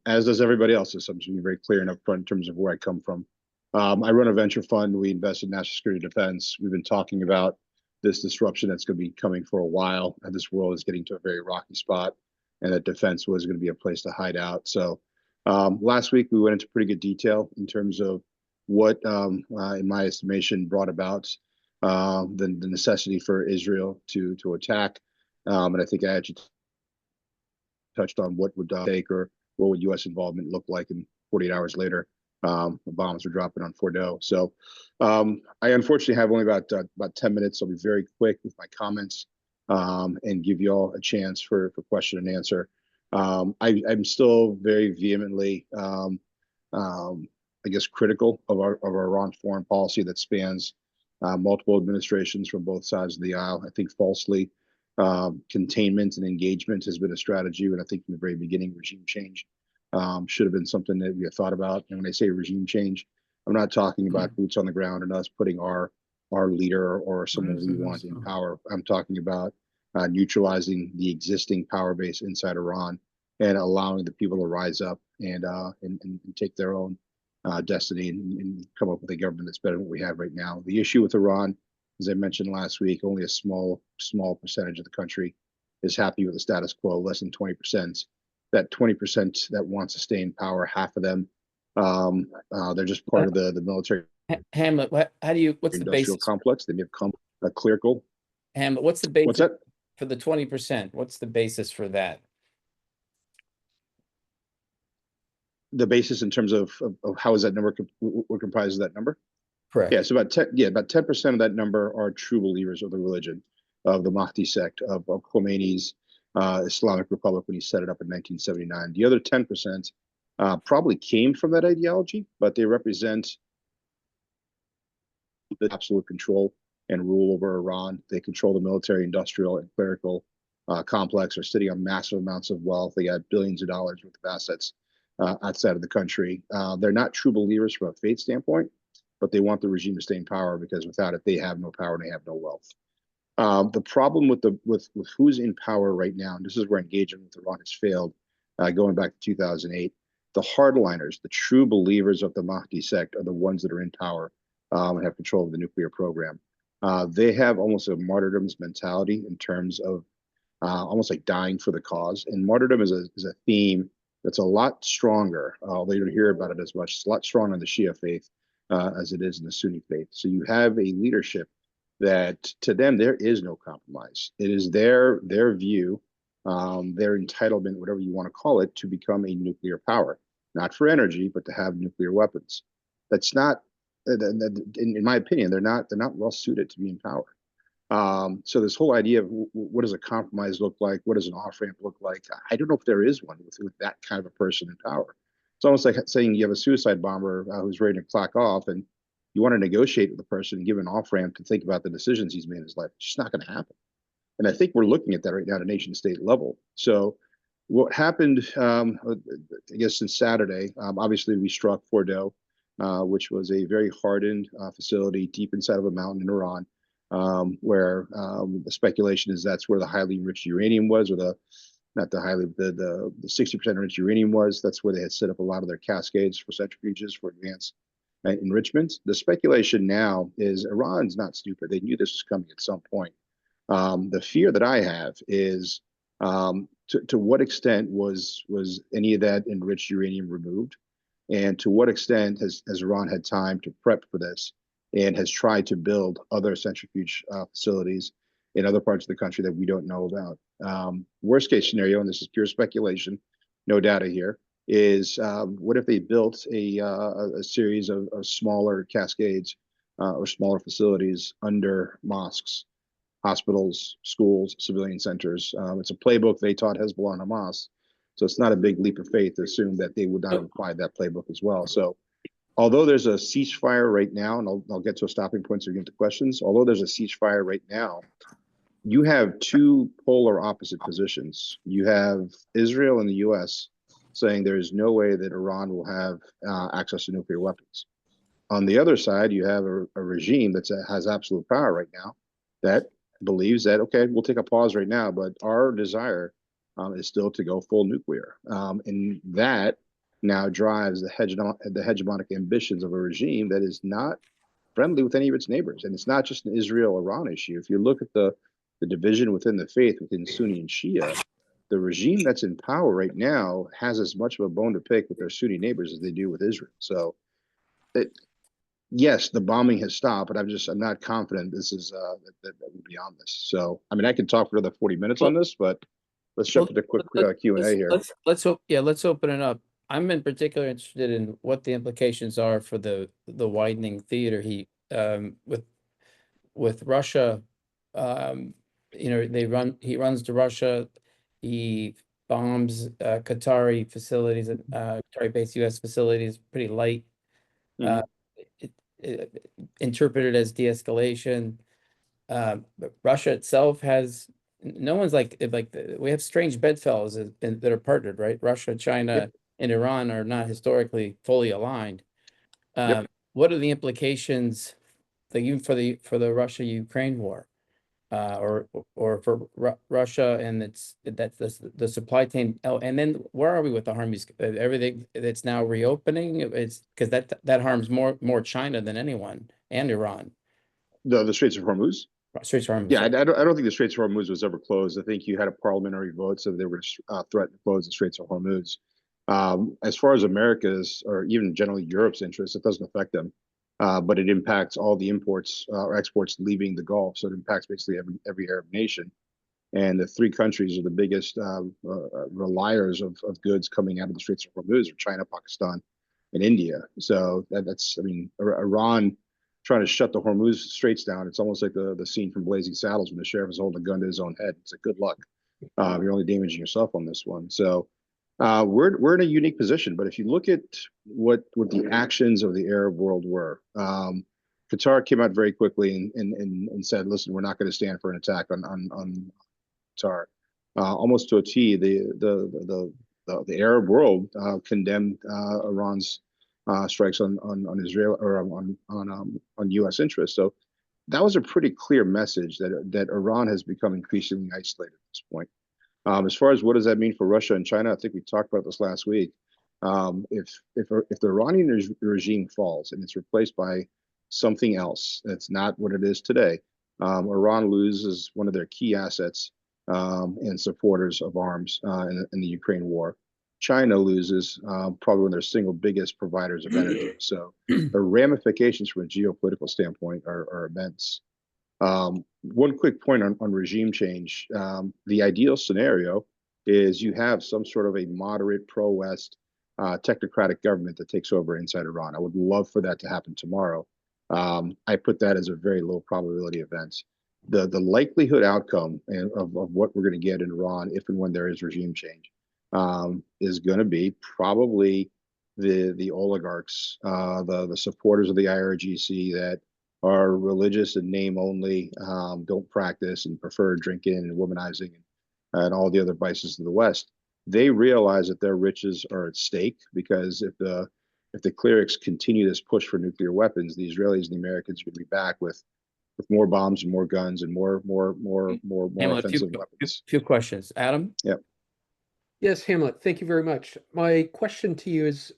as does everybody else's. So I'm just being very clear and upfront in terms of where I come from. I run a venture fund. We invest in national security defense. We've been talking about this disruption that's going to be coming for a while, and this world is getting to a very rocky spot, and that defense was going to be a place to hide out. So last week we went into pretty good detail in terms of what, in my estimation, brought about the necessity for Israel to attack. And I think I actually touched on what would take, or what would U.S. involvement look like, and 48 hours later, the bombs were dropping on Fordo. So I unfortunately have only about 10 minutes. I'll be very quick with my comments and give you all a chance for question and answer. I'm still very vehemently, I guess, critical of our Iran foreign policy that spans multiple administrations from both sides of the aisle. I think falsely, containment and engagement has been a strategy, and I think from the very beginning, regime change should have been something that we had thought about. And when I say regime change, I'm not talking about boots on the ground and us putting our leader or someone we want in power. I'm talking about neutralizing the existing power base inside Iran and allowing the people to rise up and take their own destiny and come up with a government that's better than what we have right now. The issue with Iran, as I mentioned last week, only a small percentage of the country is happy with the status quo, less than 20%. That 20% that wants to stay in power, half of them, they're just part of the military. Hamlet, what's the basis complex? They become a clerical. Hamlet, what's the basis? What's that? For the 20%? What's the basis for that? The basis in terms of how is that number, what comprises that number? Correct. Yeah, so about 10% of that number are true believers of the religion, of the Mahdi sect, of Khomeini's Islamic Republic when he set it up in 1979. The other 10% probably came from that ideology, but they represent the absolute control and rule over Iran. They control the military, industrial, and clerical complex, are sitting on massive amounts of wealth. They got billions of dollars worth of assets outside of the country. They're not true believers from a faith standpoint, but they want the regime to stay in power, because without it, they have no power and they have no wealth. The problem with who's in power right now, and this is where engagement with Iran has failed, going back to 2008, the hardliners, the true believers of the Mahdi sect, are the ones that are in power and have control of the nuclear program. They have almost a martyrdom's mentality in terms of almost like dying for the cause. And martyrdom is a theme that's a lot stronger, although you don't hear about it as much. It's a lot stronger in the Shia faith as it is in the Sunni faith. So you have a leadership that, to them, there is no compromise. It is their view, their entitlement, whatever you want to call it, to become a nuclear power, not for energy, but to have nuclear weapons. That's not, in my opinion, they're not well suited to be in power. So this whole idea of what does a compromise look like? What does an off-ramp look like? I don't know if there is one with that kind of a person in power. It's almost like saying you have a suicide bomber who's ready to clock off, and you want to negotiate with the person and give an off-ramp to think about the decisions he's made in his life. It's just not going to happen. And I think we're looking at that right now at a nation-state level. So what happened, I guess, since Saturday, obviously we struck Fordo, which was a very hardened facility deep inside of a mountain in Iran, where the speculation is that's where the highly enriched uranium was, or not the highly, the 60% enriched uranium was. That's where they had set up a lot of their cascades for centrifuges for advanced enrichment. The speculation now is Iran's not stupid. They knew this was coming at some point. The fear that I have is to what extent was any of that enriched uranium removed, and to what extent has Iran had time to prep for this and has tried to build other centrifuge facilities in other parts of the country that we don't know about. Worst case scenario, and this is pure speculation, no data here, is what if they built a series of smaller cascades or smaller facilities under mosques, hospitals, schools, civilian centers. It's a playbook they taught Hezbollah and Hamas. So it's not a big leap of faith to assume that they would not have applied that playbook as well. So although there's a ceasefire right now, and I'll get to a stopping point so we get into questions, although there's a ceasefire right now, you have two polar opposite positions. You have Israel and the US saying there is no way that Iran will have access to nuclear weapons. On the other side, you have a regime that has absolute power right now that believes that, okay, we'll take a pause right now, but our desire is still to go full nuclear. And that now drives the hegemonic ambitions of a regime that is not friendly with any of its neighbors. And it's not just an Israel-Iran issue. If you look at the division within the faith, within Sunni and Shia, the regime that's in power right now has as much of a bone to pick with their Sunni neighbors as they do with Israel. So yes, the bombing has stopped, but I'm not confident this is that we're beyond this. So, I mean, I can talk for another 40 minutes on this, but let's jump into a quick Q&A here. Let's open it up. I'm in particular interested in what the implications are for the widening theater with Russia. He runs to Russia. He bombs Qatari facilities, Qatari-based U.S. facilities, pretty light. Interpreted as de-escalation. But Russia itself has no one's we have strange bedfellows that are partnered, right? Russia, China, and Iran are not historically fully aligned. What are the implications, even for the Russia-Ukraine war, or for Russia and that's the supply chain? Oh, and then where are we with the Hormuz? Everything that's now reopening, it's because that harms more China than anyone, and Iran. The Straits of Hormuz? Straits of Hormuz. Yeah, I don't think the Straits of Hormuz was ever closed. I think you had a parliamentary vote, so they were threatened to close the Straits of Hormuz. As far as America's, or even generally Europe's interest, it doesn't affect them. But it impacts all the imports or exports leaving the Gulf. So it impacts basically every Arab nation. And the three countries are the biggest reliers of goods coming out of the Straits of Hormuz are China, Pakistan, and India. So Iran trying to shut the Hormuz Straits down. It's almost like the scene from Blazing Saddles when the sheriff is holding a gun to his own head. It's like, good luck. You're only damaging yourself on this one. So we're in a unique position. But if you look at what the actions of the Arab world were, Qatar came out very quickly and said, listen, we're not going to stand for an attack on Qatar. Almost to a T, the Arab world condemned Iran's strikes on Israel or on U.S. interests. So that was a pretty clear message that Iran has become increasingly isolated at this point. As far as what does that mean for Russia and China, I think we talked about this last week. If the Iranian regime falls and it's replaced by something else that's not what it is today, Iran loses one of their key assets and supporters of arms in the Ukraine war. China loses probably one of their single biggest providers of energy. So the ramifications from a geopolitical standpoint are immense. One quick point on regime change. The ideal scenario is you have some sort of a moderate pro-West technocratic government that takes over inside Iran. I would love for that to happen tomorrow. I put that as a very low probability event. The likelihood outcome of what we're going to get in Iran, if and when there is regime change, is going to be probably the oligarchs, the supporters of the IRGC that are religious in name only, don't practice and prefer drinking and womanizing and all the other vices of the West. They realize that their riches are at stake, because if the clerics continue this push for nuclear weapons, the Israelis and the Americans are going to be back with more bombs and more guns and more offensive weapons. Few questions, Adam. Yep. Yes, Hamlet, thank you very much. My question to you is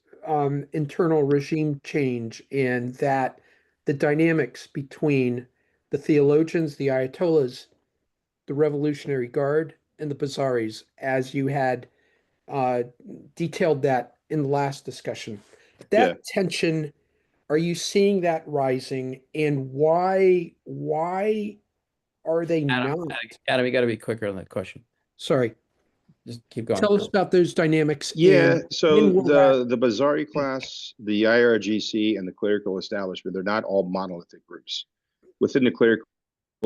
internal regime change and that the dynamics between the theologians, the Ayatollahs, the Revolutionary Guard, and the Bazaris, as you had uh, detailed that in the last discussion. That tension, are you seeing that rising, and why are they not? Adam, you got to be quicker on that question. Sorry. Just keep going. Tell us about those dynamics. Yeah, and so when will that- the Bazari class, the IRGC, and the clerical establishment, they're not all monolithic groups. Within the clerical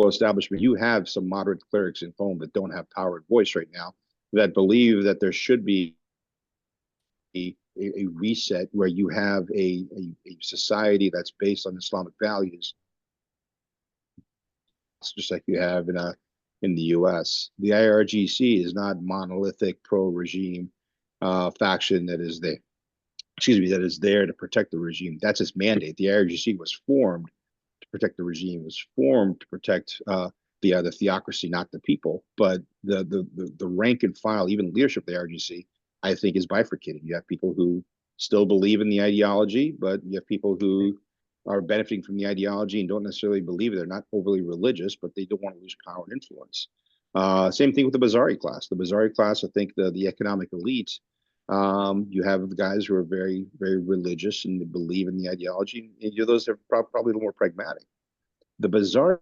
establishment, you have some moderate clerics in foam that don't have power and voice right now, that believe that there should be a reset where you have a society that's based on Islamic values. It's just like you have in the US. The IRGC is not monolithic pro-regime faction that is there. Excuse me, that is there to protect the regime. That's its mandate. The IRGC was formed to protect the regime. It was formed to protect the theocracy, not the people. But the rank and file, even leadership of the IRGC, I think is bifurcated. You have people who still believe in the ideology, but you have people who are benefiting from the ideology and don't necessarily believe it. They're not overly religious, but they don't want to lose power and influence. Same thing with the Bazari class. The Bazari class, I think the economic elite, you have the guys who are very, very religious and they believe in the ideology. And you know, those are probably a little more pragmatic. The Bazari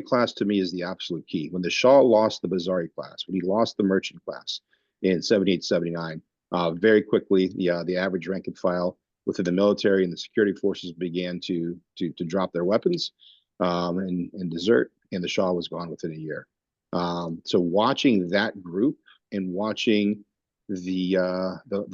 class to me is the absolute key. When the Shah lost the Bazari class, when he lost the merchant class in 78, 79, very quickly, the average rank and file within the military and the security forces began to drop their weapons and desert, and the Shah was gone within a year. So watching that group and watching the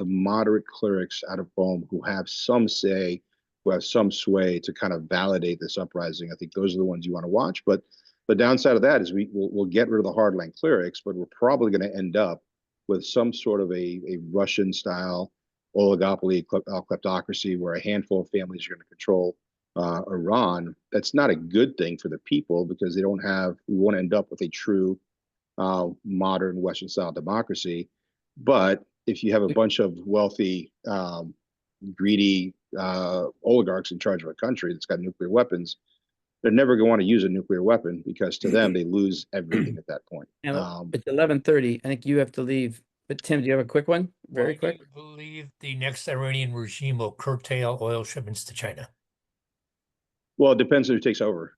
moderate clerics out of Rome who have some say, who have some sway to kind of validate this uprising, I think those are the ones you want to watch. But the downside of that is we'll get rid of the hardline clerics, but we're probably going to end up with some sort of a Russian style oligopoly kleptocracy where a handful of families are going to control Iran. That's not a good thing for the people because we want to end up with a true modern Western style democracy. But if you have a bunch of wealthy, greedy oligarchs in charge of a country that's got nuclear weapons, they're never going to want to use a nuclear weapon because to them, they lose everything at that point. It's 11:30. I think you have to leave. But Tim, do you have a quick one? Very quick. I believe the next Iranian regime will curtail oil shipments to China. Well, it depends who takes over.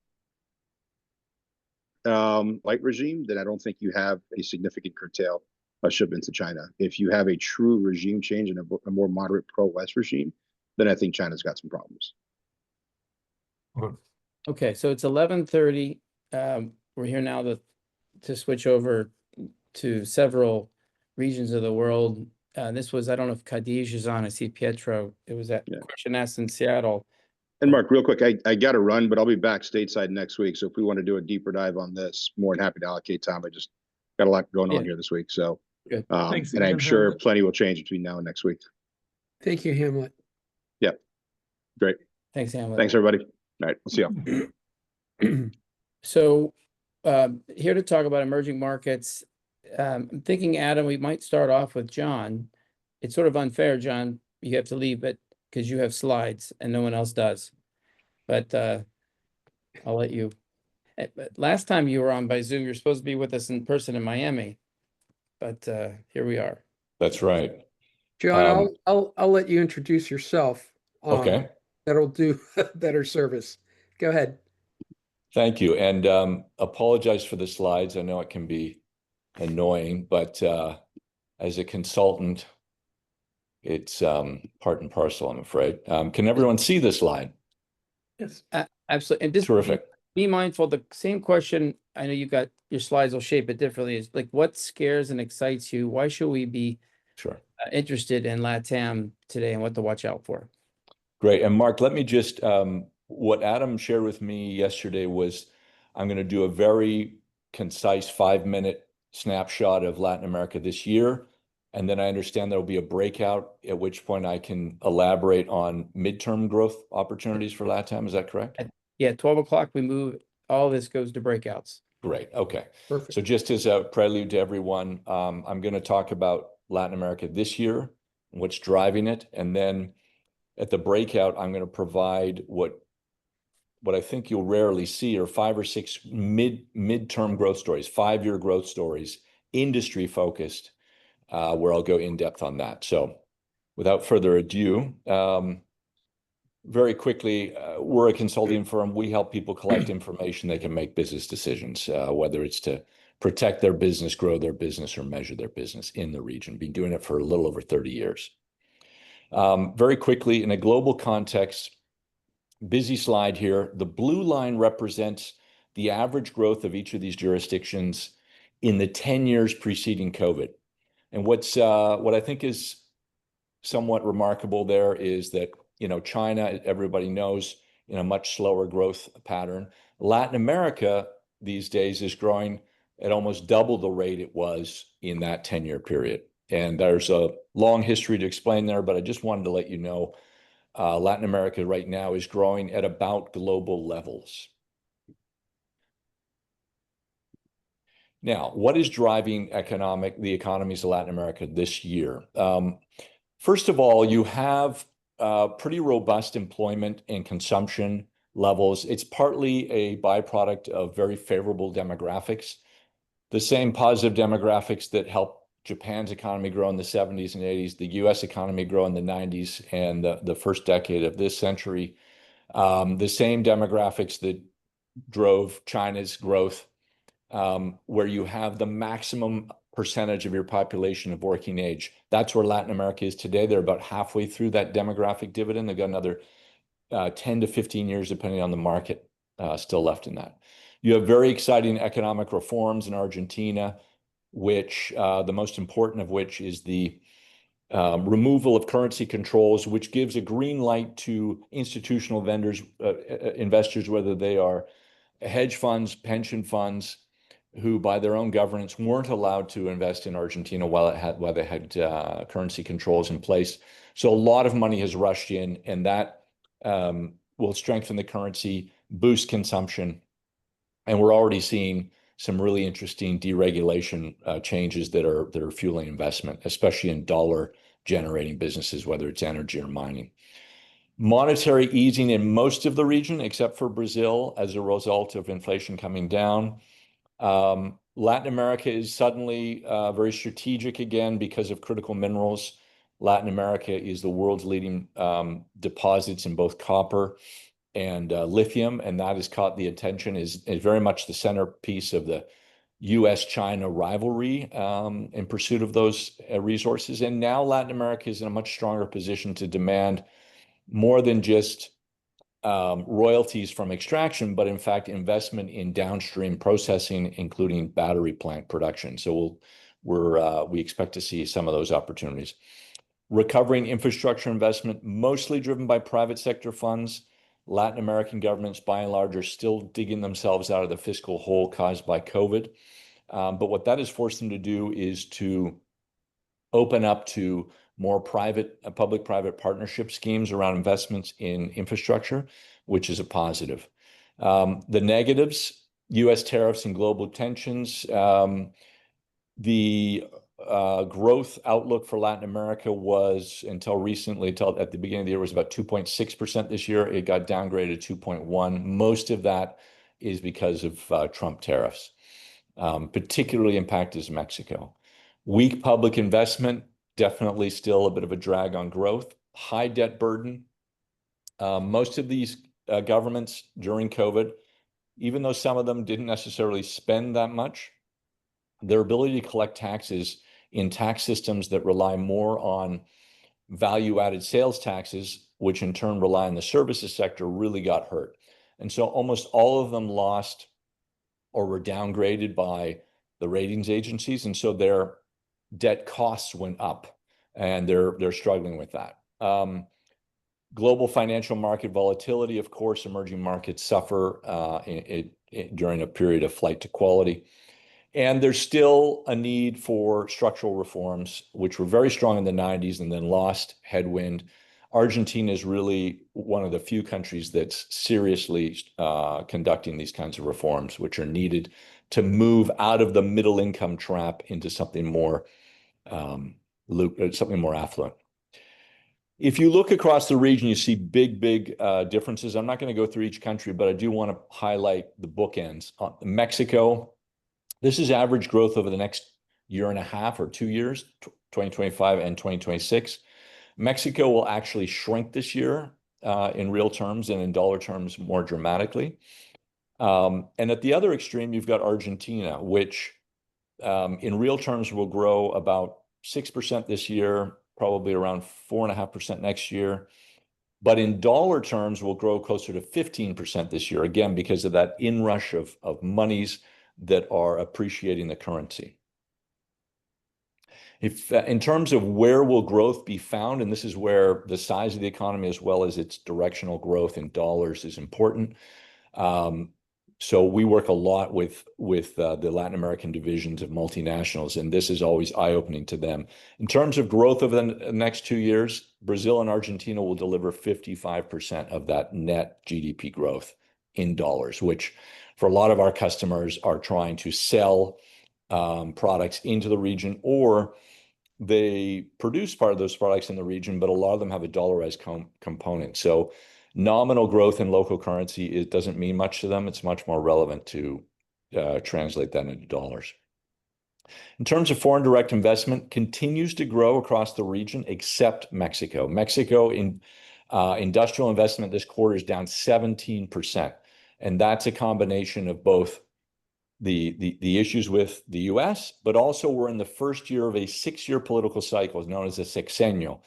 Light regime, then I don't think you have a significant curtail of shipments to China. If you have a true regime change and a more moderate pro-West regime, then I think China's got some problems. Okay, so it's 11:30. We're here now to switch over to several regions of the world. This was, I don't know if Khadij is on, I see Pietro. It was that question asked in Seattle. And Mark, real quick, I got to run, but I'll be back stateside next week. So if we want to do a deeper dive on this, more than happy to allocate time. I just got a lot going on here this week. So, good. Thanks and I'm again, sure Hamlet. plenty will change between now and next week. Thank you, Hamlet. Yep. Great. Thanks, Hamlet. Thanks, everybody. All right. We'll see you. So here to talk about emerging markets. I'm thinking, Adam, we might start off with John. It's sort of unfair, John. You have to leave, but because you have slides and no one else does. But I'll let you. But last time you were on by Zoom, you're supposed to be with us in person in Miami. But here we are. That's right. John, I'll let you introduce yourself. Okay. That'll do better service. Go ahead. Thank you. And apologize for the slides. I know it can be annoying, but as a consultant, it's part and parcel, I'm afraid. Can everyone see this slide? Yes. Absolutely. And just Terrific. Be mindful, the same question, I know you got, your slides will shape it differently, is like, what scares and excites you? Why should we be interested in LATAM today and what to watch out for? Great. And Mark, let me just, what Adam shared with me yesterday was, I'm going to do a very concise 5-minute snapshot of Latin America this year. And then I understand there'll be a breakout, at which point I can elaborate on midterm growth opportunities for LATAM. Is that correct? Yeah, 12 o'clock, we move, all this goes to breakouts. Great. Okay. Perfect. So just as a prelude to everyone, I'm going to talk about Latin America this year, what's driving it. And then at the breakout, I'm going to provide what I think you'll rarely see are 5 or 6 midterm growth stories, 5-year growth stories, industry focused, where I'll go in depth on that. So without further ado, very quickly, we're a consulting firm. We help people collect information they can make business decisions, whether it's to protect their business, grow their business, or measure their business in the region. Been doing it for a little over 30 years. Very quickly, in a global context, busy slide here. The blue line represents the average growth of each of these jurisdictions in the 10 years preceding COVID. And what I think is somewhat remarkable there is that, China, everybody knows, in a much slower growth pattern. Latin America these days is growing at almost double the rate it was in that 10-year period. And there's a long history to explain there, but I just wanted to let you know Latin America right now is growing at about global levels. Now, what is driving the economies of Latin America this year? First of all, you have pretty robust employment and consumption levels. It's partly a byproduct of very favorable demographics, the same positive demographics that helped Japan's economy grow in the 70s and 80s, the US economy grow in the 90s and the first decade of this century, the same demographics that drove China's growth, where you have the maximum percentage of your population of working age. That's where Latin America is today. They're about halfway through that demographic dividend. They've got another 10 to 15 years, depending on the market, still left in that. You have very exciting economic reforms in Argentina, which the most important of which is the removal of currency controls, which gives a green light to institutional investors, whether they are hedge funds, pension funds, who by their own governance weren't allowed to invest in Argentina while they had currency controls in place. So a lot of money has rushed in, and that will strengthen the currency, boost consumption, and we're already seeing some really interesting deregulation changes that are fueling investment, especially in dollar-generating businesses, whether it's energy or mining. Monetary easing in most of the region, except for Brazil, as a result of inflation coming down. Latin America is suddenly very strategic again because of critical minerals. Latin America is the world's leading deposits in both copper and lithium, and that has caught the attention, is very much the centerpiece of the US-China rivalry in pursuit of those resources. And now Latin America is in a much stronger position to demand more than just royalties from extraction, but in fact investment in downstream processing, including battery plant production. So we expect to see some of those opportunities. Recovering infrastructure investment, mostly driven by private sector funds. Latin American governments, by and large, are still digging themselves out of the fiscal hole caused by COVID. But what that has forced them to do is to open up to more public-private partnership schemes around investments in infrastructure, which is a positive. The negatives, US tariffs and global tensions. The growth outlook for Latin America was, until recently, at the beginning of the year, was about 2.6% this year. It got downgraded to 2.1. Most of that is because of Trump tariffs. Particularly impacted is Mexico. Weak public investment, definitely still a bit of a drag on growth. High debt burden. Most of these governments during COVID, even though some of them didn't necessarily spend that much, their ability to collect taxes in tax systems that rely more on value-added sales taxes, which in turn rely on the services sector, really got hurt. And so almost all of them lost or were downgraded by the ratings agencies. And so their debt costs went up, and they're struggling with that. Global financial market volatility, of course, emerging markets suffer during a period of flight to quality. And there's still a need for structural reforms, which were very strong in the 90s and then lost headwind. Argentina is really one of the few countries that's seriously conducting these kinds of reforms, which are needed to move out of the middle income trap into something more something more affluent. If you look across the region, you see big differences. I'm not going to go through each country, but I do want to highlight the bookends. Mexico, this is average growth over the next year and a half or 2 years, 2025 and 2026. Mexico will actually shrink this year in real terms and in dollar terms more dramatically. And at the other extreme, you've got Argentina, which in real terms will grow about 6% this year, probably around 4.5% next year. But in dollar terms, will grow closer to 15% this year, again, because of that inrush of monies that are appreciating the currency. If in terms of where will growth be found, and this is where the size of the economy as well as its directional growth in dollars is important. So we work a lot with the Latin American divisions of multinationals, and this is always eye-opening to them. In terms of growth over the next 2 years, Brazil and Argentina will deliver 55% of that net GDP growth in dollars, which for a lot of our customers are trying to sell products into the region, or they produce part of those products in the region, but a lot of them have a dollarized component. So nominal growth in local currency, it doesn't mean much to them. It's much more relevant to translate that into dollars. In terms of foreign direct investment, continues to grow across the region, except Mexico. Mexico in industrial investment this quarter is down 17%. And that's a combination of both the issues with the US, but also we're in the first year of a 6-year political cycle known as a sexenio.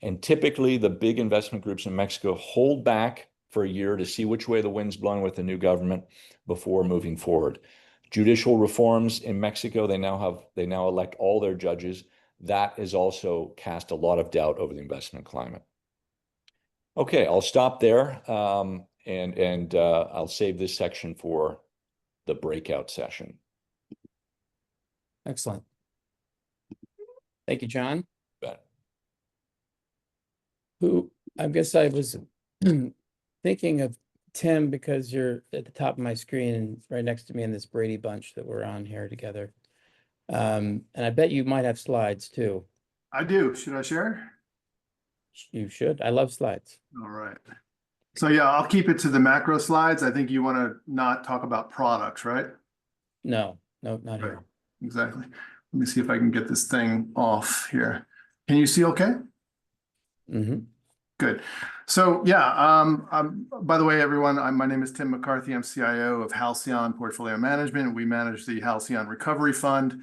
And typically the big investment groups in Mexico hold back for a year to see which way the wind's blowing with the new government before moving forward. Judicial reforms in Mexico, they now elect all their judges. That has also cast a lot of doubt over the investment climate. Okay, I'll stop there and I'll save this section for the breakout session. Excellent. Thank you, John. I guess I was thinking of Tim because you're at the top of my screen and right next to me in this Brady bunch that we're on here together. And I bet you might have slides too. I do. Should I share? You should. I love slides. All right. So yeah, I'll keep it to the macro slides. I think you want to not talk about products, right? No, not here. Exactly. Let me see if I can get this thing off here. Can you see okay? Mm-hmm. Good. So yeah, by the way, everyone, my name is Tim McCarthy. I'm CIO of Halcyon Portfolio Management. We manage the Halcyon Recovery Fund.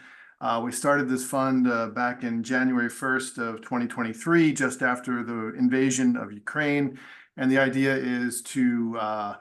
We started this fund back in January 1st of 2023, just after the invasion of Ukraine. And the idea is to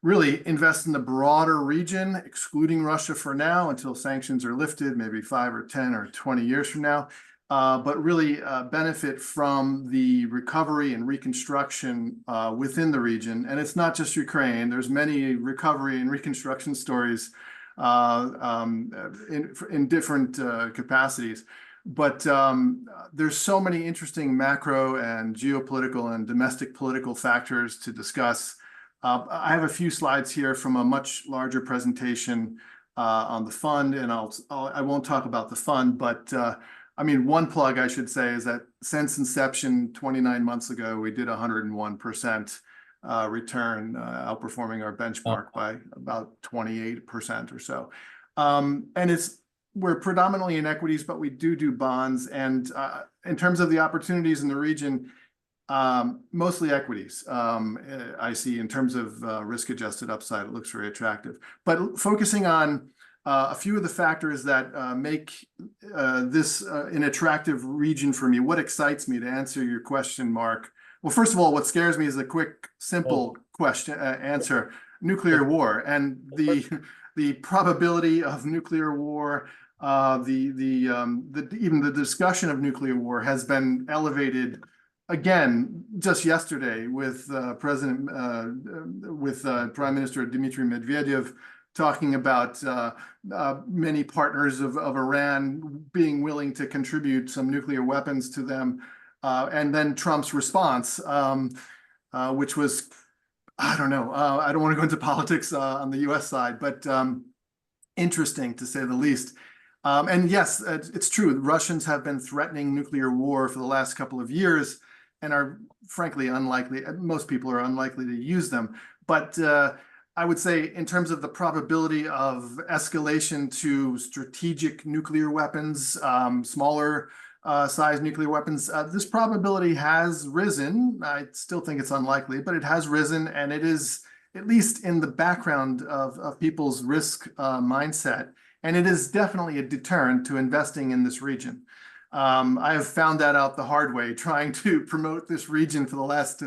really invest in the broader region, excluding Russia for now until sanctions are lifted, maybe 5 or 10 or 20 years from now. But really benefit from the recovery and reconstruction within the region. And it's not just Ukraine. There's many recovery and reconstruction stories in different capacities. But there's so many interesting macro and geopolitical and domestic political factors to discuss. I have a few slides here from a much larger presentation on the fund, and I won't talk about the fund, but I mean, one plug I should say is that since inception 29 months ago, we did 101% return, outperforming our benchmark by about 28% or so. And we're predominantly in equities, but we do bonds. And in terms of the opportunities in the region, mostly equities. I see in terms of risk-adjusted upside, it looks very attractive. But focusing on a few of the factors that make this an attractive region for me. What excites me, to answer your question, Mark? Well, first of all, what scares me is a quick, simple answer: nuclear war, and the probability of nuclear war. Even the discussion of nuclear war has been elevated again just yesterday with Prime Minister Dmitry Medvedev talking about many partners of Iran being willing to contribute some nuclear weapons to them. And then Trump's response, which was, I don't know, I don't want to go into politics on the US side, but interesting to say the least. And yes, it's true. The Russians have been threatening nuclear war for the last couple of years and are frankly unlikely. Most people are unlikely to use them. But I would say in terms of the probability of escalation to strategic nuclear weapons, smaller size nuclear weapons, this probability has risen. I still think it's unlikely, but it has risen, and it is at least in the background of people's risk mindset. And it is definitely a deterrent to investing in this region. I have found that out the hard way trying to promote this region for the last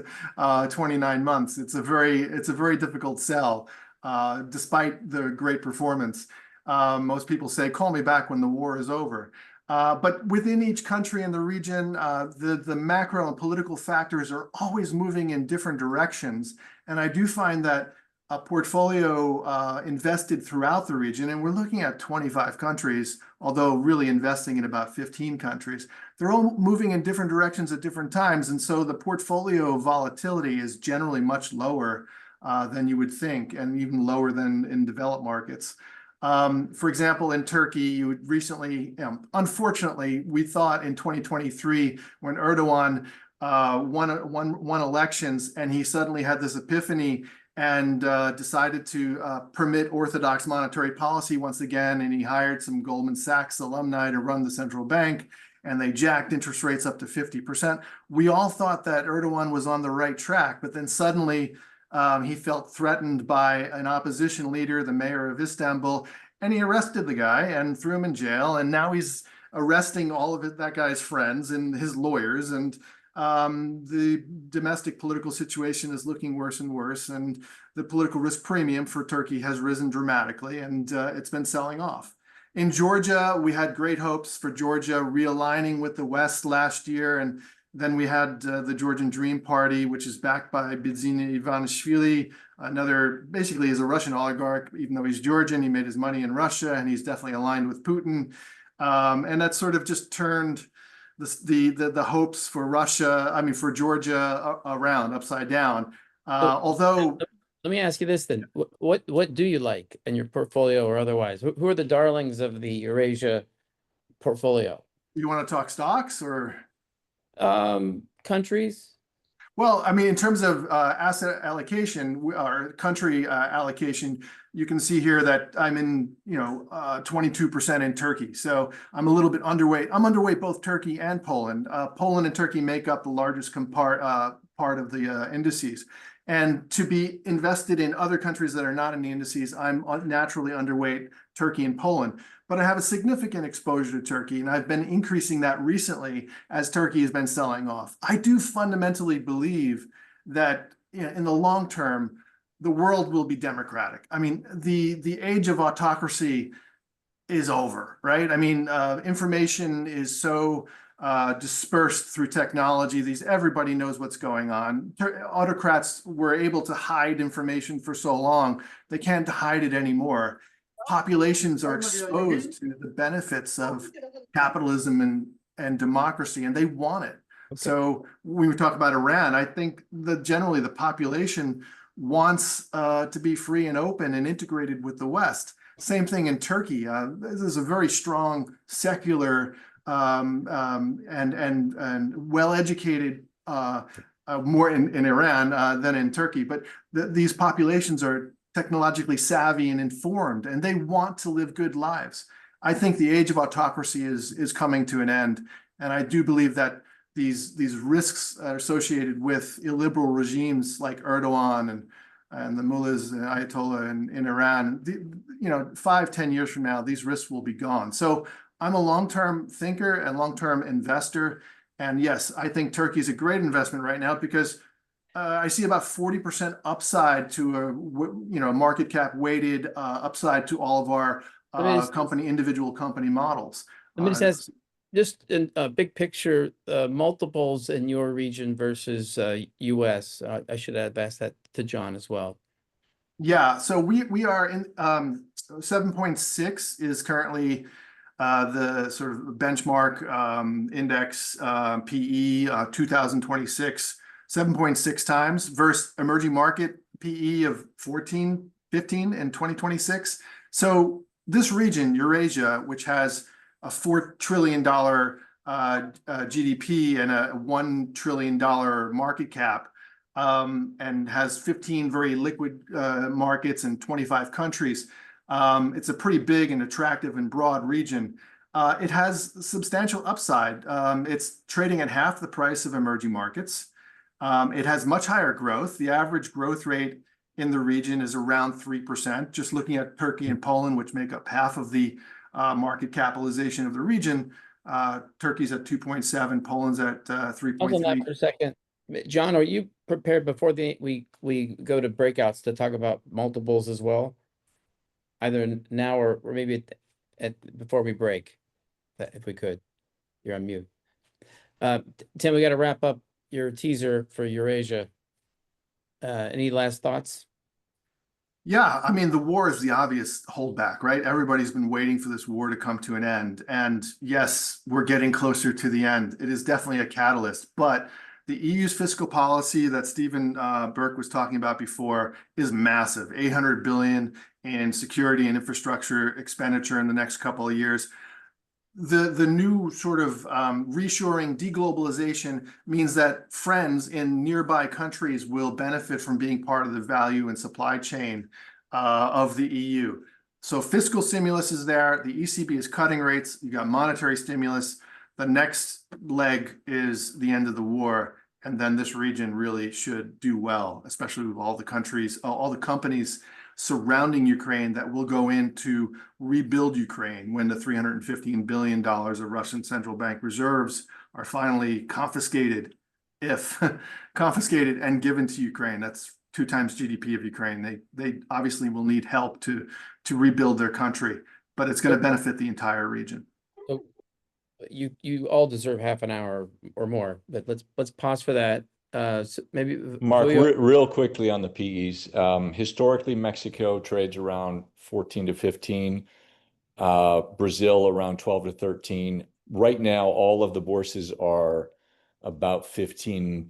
29 months. It's a very difficult sell, despite the great performance. Most people say, call me back when the war is over. But within each country in the region, the macro and political factors are always moving in different directions. And I do find that a portfolio invested throughout the region, and we're looking at 25 countries, although really investing in about 15 countries. They're all moving in different directions at different times, and so the portfolio volatility is generally much lower than you would think, and even lower than in developed markets. For example, in Turkey, you recently, unfortunately, we thought in 2023, when Erdogan won elections, and he suddenly had this epiphany and decided to permit orthodox monetary policy once again, and he hired some Goldman Sachs alumni to run the central bank, and they jacked interest rates up to 50%. We all thought that Erdogan was on the right track, but then suddenly he felt threatened by an opposition leader, the mayor of Istanbul, and he arrested the guy and threw him in jail, and now he's arresting all of that guy's friends and his lawyers, and the domestic political situation is looking worse and worse, and the political risk premium for Turkey has risen dramatically, and it's been selling off. In Georgia, we had great hopes for Georgia realigning with the West last year, and then we had the Georgian Dream Party, which is backed by Bidzina Ivanishvili, another, basically is a Russian oligarch. Even though he's Georgian, he made his money in Russia, and he's definitely aligned with Putin. And that sort of just turned the hopes for for Georgia around, upside down. Although, let me ask you this then: what do you like in your portfolio or otherwise? Who are the darlings of the Eurasia portfolio? You want to talk stocks or countries? Well, I mean, in terms of asset allocation or country allocation, you can see here that I'm in, 22% in Turkey. So I'm a little bit underweight. I'm underweight both Turkey and Poland. Poland and Turkey make up the largest part of the indices. And to be invested in other countries that are not in the indices, I'm naturally underweight Turkey and Poland. But I have a significant exposure to Turkey, and I've been increasing that recently as Turkey has been selling off. I do fundamentally believe that in the long term, the world will be democratic. I mean, the age of autocracy is over, right? I mean, information is so dispersed through technology. Everybody knows what's going on. Autocrats were able to hide information for so long, they can't hide it anymore. Populations are exposed to the benefits of capitalism and democracy, and they want it. Okay. So when we talk about Iran, I think that generally the population wants to be free and open and integrated with the West. Same thing in Turkey. There's a very strong secular and well-educated more in Iran than in Turkey, but these populations are technologically savvy and informed, and they want to live good lives. I think the age of autocracy is coming to an end, and I do believe that these risks are associated with illiberal regimes like Erdogan and the mullahs and Ayatollah in Iran. 5-10 years from now, these risks will be gone. So I'm a long-term thinker and long-term investor, and yes, I think Turkey is a great investment right now because I see about 40% upside to a market cap weighted upside to all of our individual company models. Let me just ask, just in a big picture, multiples in your region versus US. I should have asked that to John as well. Yeah, so we are in 7.6 is currently the sort of benchmark index PE 2026. 7.6 times versus emerging market PE of 15 in 2026. So this region, Eurasia, which has a $4 trillion GDP and a $1 trillion market cap, and has 15 very liquid markets in 25 countries. It's a pretty big and attractive and broad region. It has substantial upside. It's trading at half the price of emerging markets. It has much higher growth. The average growth rate in the region is around 3%. Just looking at Turkey and Poland, which make up half of the market capitalization of the region, Turkey's at 2.7, Poland's at 3.3. Hold on that for a second. John, are you prepared before we go to breakouts to talk about multiples as well? Either now or maybe before we break, if we could. You're on mute. Tim, we got to wrap up your teaser for Eurasia. Any last thoughts? Yeah, I mean, the war is the obvious holdback, right? Everybody's been waiting for this war to come to an end. And yes, we're getting closer to the end. It is definitely a catalyst, but the EU's fiscal policy that Stephen Burke was talking about before is massive. 800 billion in security and infrastructure expenditure in the next couple of years. The new sort of reshoring deglobalization means that friends in nearby countries will benefit from being part of the value and supply chain of the EU. So fiscal stimulus is there. The ECB is cutting rates. You got monetary stimulus. The next leg is the end of the war. And then this region really should do well, especially with all the countries, all the companies surrounding Ukraine that will go in to rebuild Ukraine when the $315 billion of Russian central bank reserves are finally confiscated, confiscated and given to Ukraine. That's 2 times GDP of Ukraine. They obviously will need help to rebuild their country, but it's going to benefit the entire region. So you all deserve half an hour or more, but let's pause for that. So maybe Mark, real quickly on the PEs. Historically, Mexico trades around 14 to 15, Brazil around 12 to 13. Right now, all of the bourses are about 15%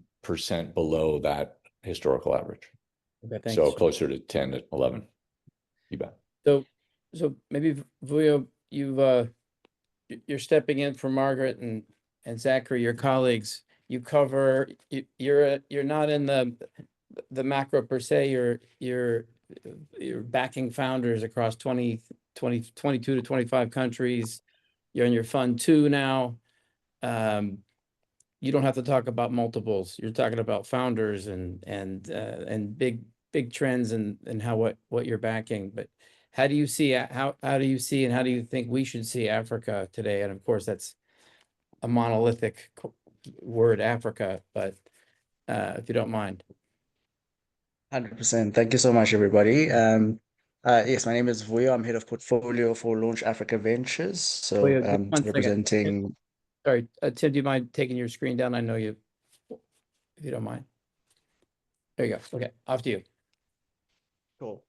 below that historical average. Okay, thanks. So closer to 10 to 11. You bet. So maybe Vuyo, you're stepping in for Margaret and Zachary, your colleagues. You cover, you're not in the macro per se, you're backing founders across 22 to 25 countries. You're in your fund 2 now. You don't have to talk about multiples. You're talking about founders and big trends and what you're backing. But how do you see how do you see and how do you think we should see Africa today? And of course, that's a monolithic word, Africa, but if you don't mind. 100%. Thank you so much, everybody. Yes, my name is Vuyo. I'm head of portfolio for Launch Africa Ventures. So representing. Sorry, Tim, do you mind taking your screen down? I know you, if you don't mind. There you go. Okay, off to you. Cool.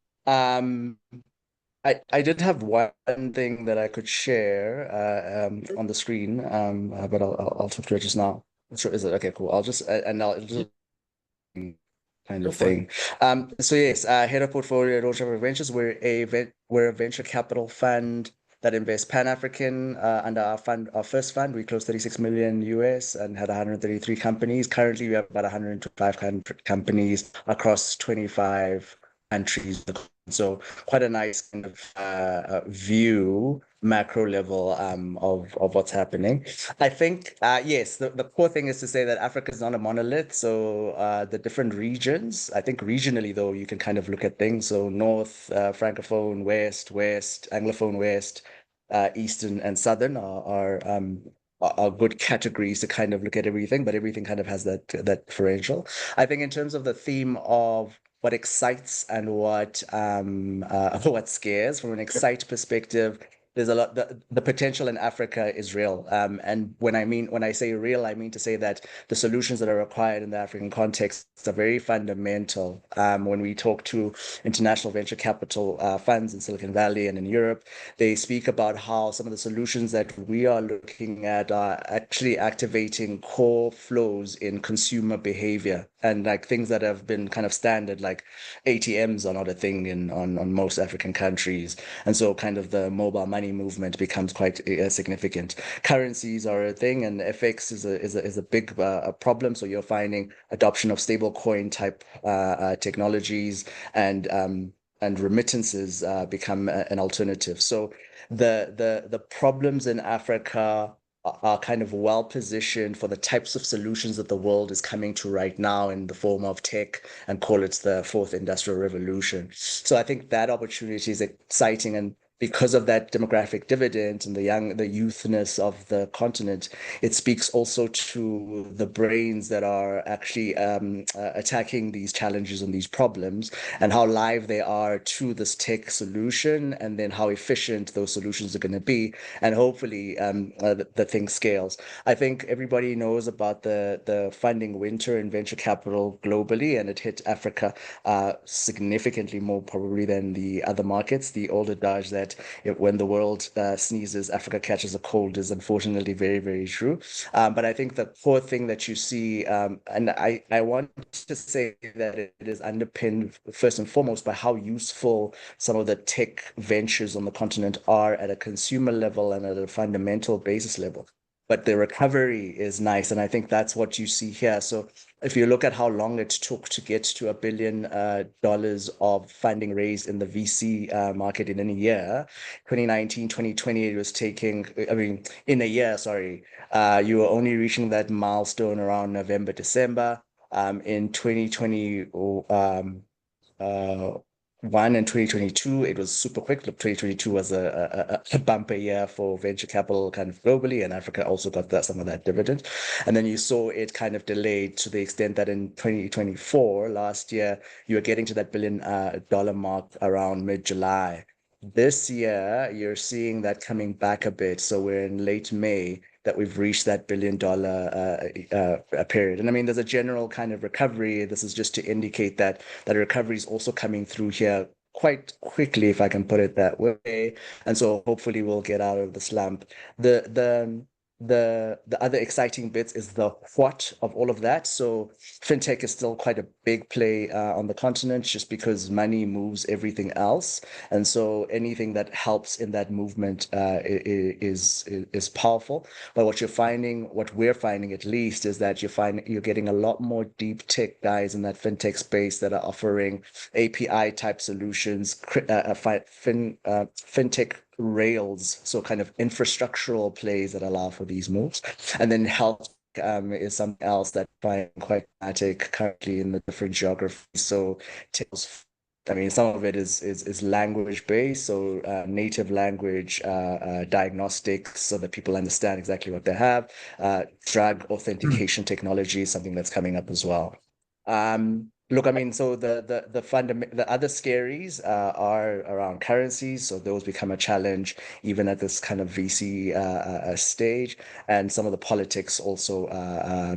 I did have one thing that I could share on the screen, but I'll talk to it just now. Sure, is it okay? Cool. I'll just kind of thing. So yes, head of portfolio at Launch Africa Ventures. We're a venture capital fund that invests Pan-African under our first fund. We closed 36 million US and had 133 companies. Currently, we have about 125 companies across 25 countries. So quite a nice kind of view, macro level of what's happening. I think, yes, the core thing is to say that Africa is not a monolith. So the different regions, I think regionally, though, you can kind of look at things. So North, Francophone, West, Anglophone, West, Eastern and Southern are good categories to kind of look at everything, but everything kind of has that differential. I think in terms of the theme of what excites and what scares, from an excite perspective, there's a lot. The potential in Africa is real, and when I say real, I mean to say that the solutions that are required in the African context are very fundamental. When we talk to international venture capital funds in Silicon Valley and in Europe, they speak about how some of the solutions that we are looking at are actually activating core flows in consumer behavior. and like things that have been kind of standard, like ATMs are not a thing on most African countries. And so kind of the mobile money movement becomes quite significant. Currencies are a thing, and FX is a big problem. So you're finding adoption of stable coin type technologies and remittances become an alternative. So the problems in Africa are kind of well positioned for the types of solutions that the world is coming to right now in the form of tech, and call it the fourth industrial revolution. So I think that opportunity is exciting, and because of that demographic dividend and the youthness of the continent, it speaks also to the brains that are actually attacking these challenges and these problems, and how live they are to this tech solution, and then how efficient those solutions are going to be, and hopefully the thing scales. I think everybody knows about the funding winter in venture capital globally, and it hit Africa significantly more probably than the other markets. The old adage that when the world sneezes, Africa catches a cold is unfortunately very, very true. But I think the core thing that you see, and I want to say that it is underpinned first and foremost by how useful some of the tech ventures on the continent are at a consumer level and at a fundamental basis level. But the recovery is nice, and I think that's what you see here. So if you look at how long it took to get to $1 billion of funding raised in the VC market in a year, 2019, 2020, it was taking, I mean, in a year, sorry, you were only reaching that milestone around November, December. In 2020, one and 2022, it was super quick. Look, 2022 was a bumper year for venture capital kind of globally, and Africa also got some of that dividend. And then you saw it kind of delayed to the extent that in 2024, last year, you were getting to that $1 billion mark around mid-July. This year, you're seeing that coming back a bit. So we're in late May that we've reached that $1 billion period. And I mean, there's a general kind of recovery. This is just to indicate that recovery is also coming through here quite quickly, if I can put it that way. And so hopefully we'll get out of the slump. The other exciting bits is the what of all of that. So fintech is still quite a big play on the continent, just because money moves everything else, and so anything that helps in that movement is powerful. But what we're finding at least, is that you're getting a lot more deep tech guys in that fintech space that are offering API type solutions, fintech rails, so kind of infrastructural plays that allow for these moves. And then health is something else that I find quite dramatic currently in the different geographies. So I mean, some of it is language based, so native language diagnostics, so that people understand exactly what they have. Drug authentication technology is something that's coming up as well. Look, I mean, so the other scaries are around currencies, so those become a challenge even at this kind of VC stage, and some of the politics also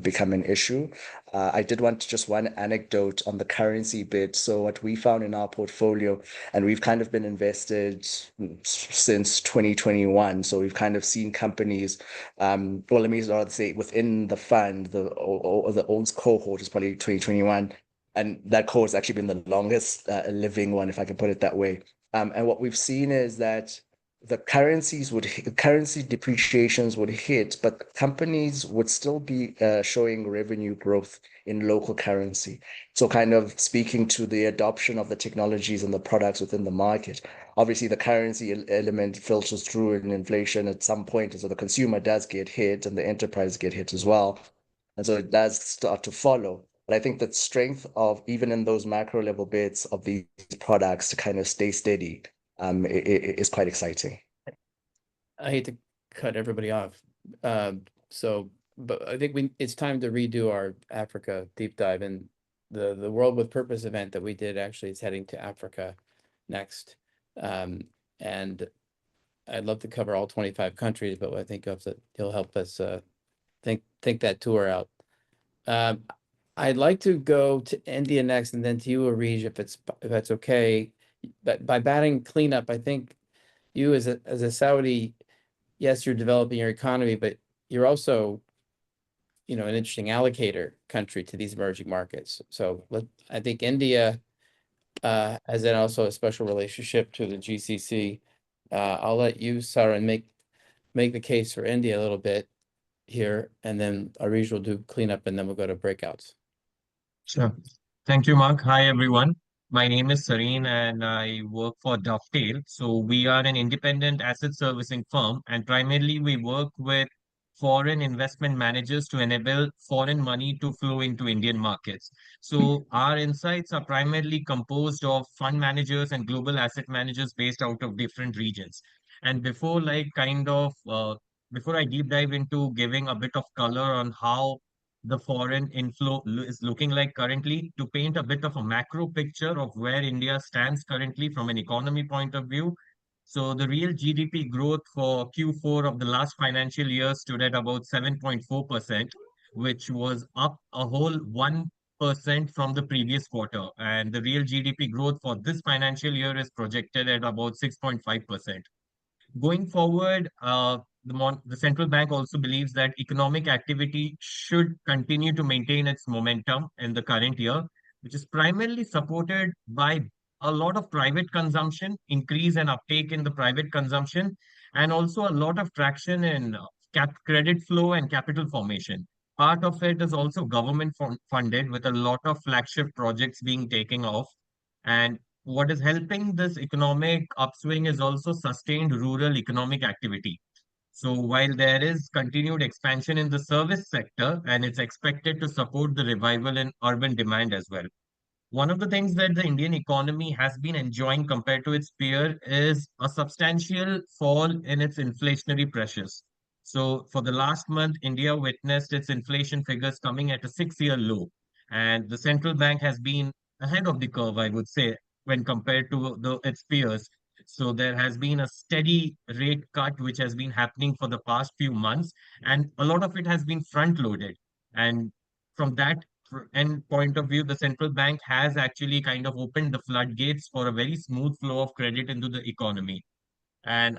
become an issue. I did want just one anecdote on the currency bit. So what we found in our portfolio, and we've kind of been invested since 2021, so we've kind of seen companies. Well, let me rather say within the fund, the old cohort is probably 2021. And that cohort has actually been the longest living one, if I can put it that way. And what we've seen is that the currency depreciations would hit, but companies would still be showing revenue growth in local currency. So kind of speaking to the adoption of the technologies and the products within the market. Obviously, the currency element filters through in inflation at some point, and so the consumer does get hit and the enterprise get hit as well. And so it does start to follow. But I think that strength of, even in those macro level bits of these products, to kind of stay steady is quite exciting. I hate to cut everybody off. But I think it's time to redo our Africa deep dive. And the World with Purpose event that we did actually is heading to Africa next. And I'd love to cover all 25 countries, but I think he'll help us think that tour out. I'd like to go to India next, and then to you, Arij, if that's okay. But by batting cleanup, I think you as a Saudi, yes, you're developing your economy, but you're also an interesting allocator country to these emerging markets. So I think India has then also a special relationship to the GCC. I'll let you, Sarah, make the case for India a little bit here, and then Arish will do cleanup, and then we'll go to breakouts. Sure. Thank you, Mark. Hi, everyone. My name is Sareen and I work for Dovetail. So we are an independent asset servicing firm, and primarily we work with foreign investment managers to enable foreign money to flow into Indian markets. So our insights are primarily composed of fund managers and global asset managers based out of different regions. And before I deep dive into giving a bit of color on how the foreign inflow is looking like currently, to paint a bit of a macro picture of where India stands currently from an economy point of view. So the real GDP growth for Q4 of the last financial year stood at about 7.4%, which was up a whole 1% from the previous quarter. And the real GDP growth for this financial year is projected at about 6.5%. Going forward, the central bank also believes that economic activity should continue to maintain its momentum in the current year, which is primarily supported by a lot of private consumption, increase and uptake in the private consumption, and also a lot of traction in credit flow and capital formation. Part of it is also government funded, with a lot of flagship projects being taken off. And what is helping this economic upswing is also sustained rural economic activity. So while there is continued expansion in the service sector, and it's expected to support the revival in urban demand as well. One of the things that the Indian economy has been enjoying compared to its peer is a substantial fall in its inflationary pressures. So for the last month, India witnessed its inflation figures coming at a 6-year low. And the central bank has been ahead of the curve, I would say, when compared to its peers. So there has been a steady rate cut which has been happening for the past few months, and a lot of it has been front loaded. And from that end point of view, the central bank has actually kind of opened the floodgates for a very smooth flow of credit into the economy. And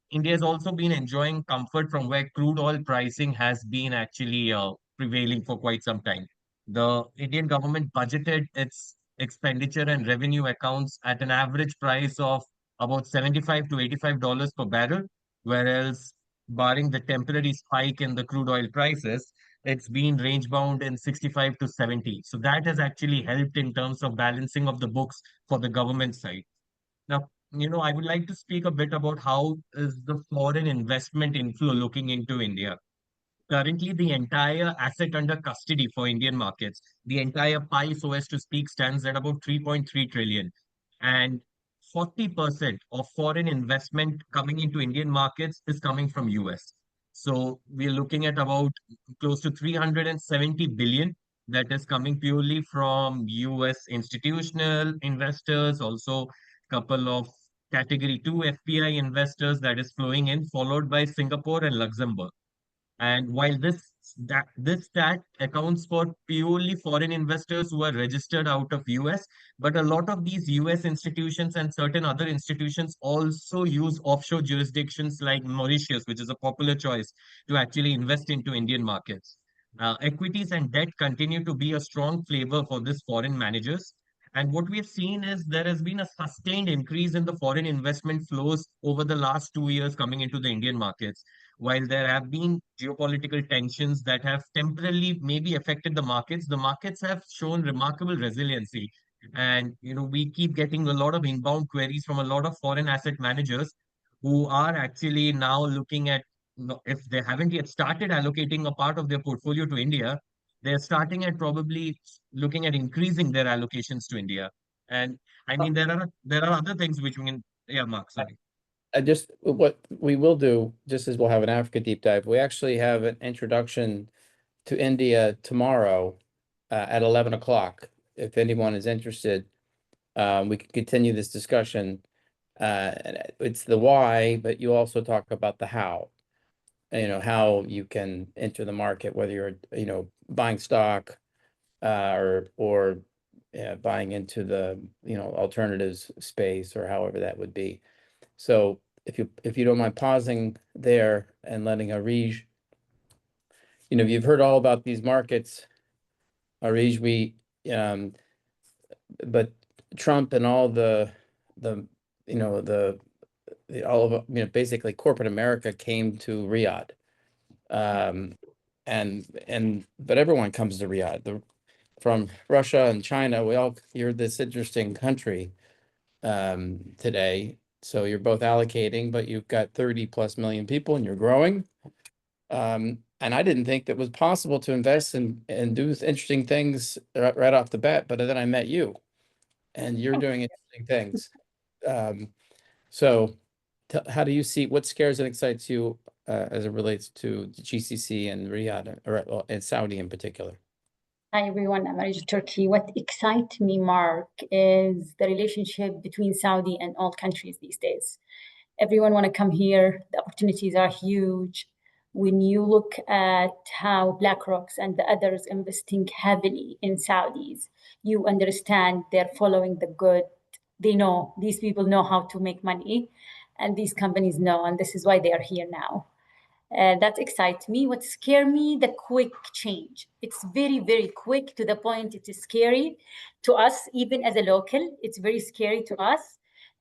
India has also been enjoying comfort from where crude oil pricing has been actually prevailing for quite some time. The Indian government budgeted its expenditure and revenue accounts at an average price of about $75 to $85 per barrel, whereas barring the temporary spike in the crude oil prices, it's been range bound in 65 to 70. So that has actually helped in terms of balancing of the books for the government side. Now, I would like to speak a bit about how is the foreign investment inflow looking into India. Currently, the entire asset under custody for Indian markets, the entire pie, so as to speak, stands at about 3.3 trillion. And 40% of foreign investment coming into Indian markets is coming from US. So we're looking at about close to 370 billion that is coming purely from US institutional investors, also couple of category 2 FPI investors that is flowing in, followed by Singapore and Luxembourg. And while this stat accounts for purely foreign investors who are registered out of US, but a lot of these US institutions and certain other institutions also use offshore jurisdictions like Mauritius, which is a popular choice to actually invest into Indian markets. Equities and debt continue to be a strong flavor for this foreign managers. And what we have seen is there has been a sustained increase in the foreign investment flows over the last 2 years coming into the Indian markets. While there have been geopolitical tensions that have temporarily maybe affected the markets have shown remarkable resiliency. And we keep getting a lot of inbound queries from a lot of foreign asset managers who are actually now looking at, if they haven't yet started allocating a part of their portfolio to India, they're starting at probably looking at increasing their allocations to India. And I mean, there are other things which we can, yeah, Mark, sorry. What we will do, just as we'll have an Africa deep dive, we actually have an introduction to India tomorrow at 11 o'clock. If anyone is interested, we can continue this discussion. It's the why, but you also talk about the how. How you can enter the market, whether you're, buying stock or buying into the, alternatives space, or however that would be. So if you don't mind pausing there and letting Arish you've heard all about these markets, Arij, but Trump and all all of, basically corporate America came to Riyadh. But everyone comes to Riyadh, from Russia and China. You're this interesting country today. So you're both allocating, but you've got 30+ million people and you're growing. And I didn't think that was possible to invest and do interesting things right off the bat, but then I met you and you're doing interesting things. So how do you see, what scares and excites you as it relates to GCC and Riyadh, or and Saudi in particular? Hi everyone, I'm Arij Turkey. What excites me, Mark, is the relationship between Saudi and all countries these days. Everyone want to come here. The opportunities are huge. When you look at how BlackRock and the others investing heavily in Saudis, you understand they're following the good. They know, these people know how to make money, and these companies know, and this is why they are here now. That excites me. What scares me, the quick change. It's very, very quick, to the point it is scary to us, even as a local. It's very scary to us.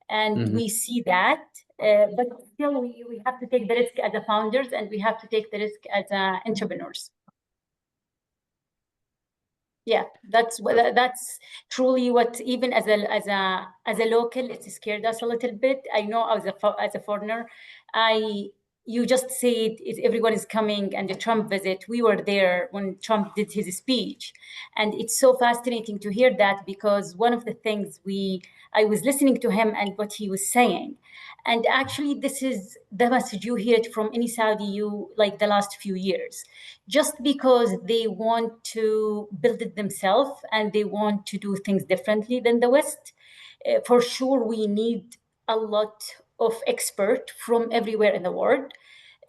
And we see that. But still, we have to take the risk as a founders, and we have to take the risk as entrepreneurs. Yeah, that's truly what, even as a local, it scared us a little bit. I know as a foreigner, you just said everyone is coming, and the Trump visit, we were there when Trump did his speech. And it's so fascinating to hear that, because one of the things I was listening to him and what he was saying. And actually, this is the message you hear it from any Saudi, like the last few years. Just because they want to build it themselves and they want to do things differently than the West, for sure we need a lot of expert from everywhere in the world.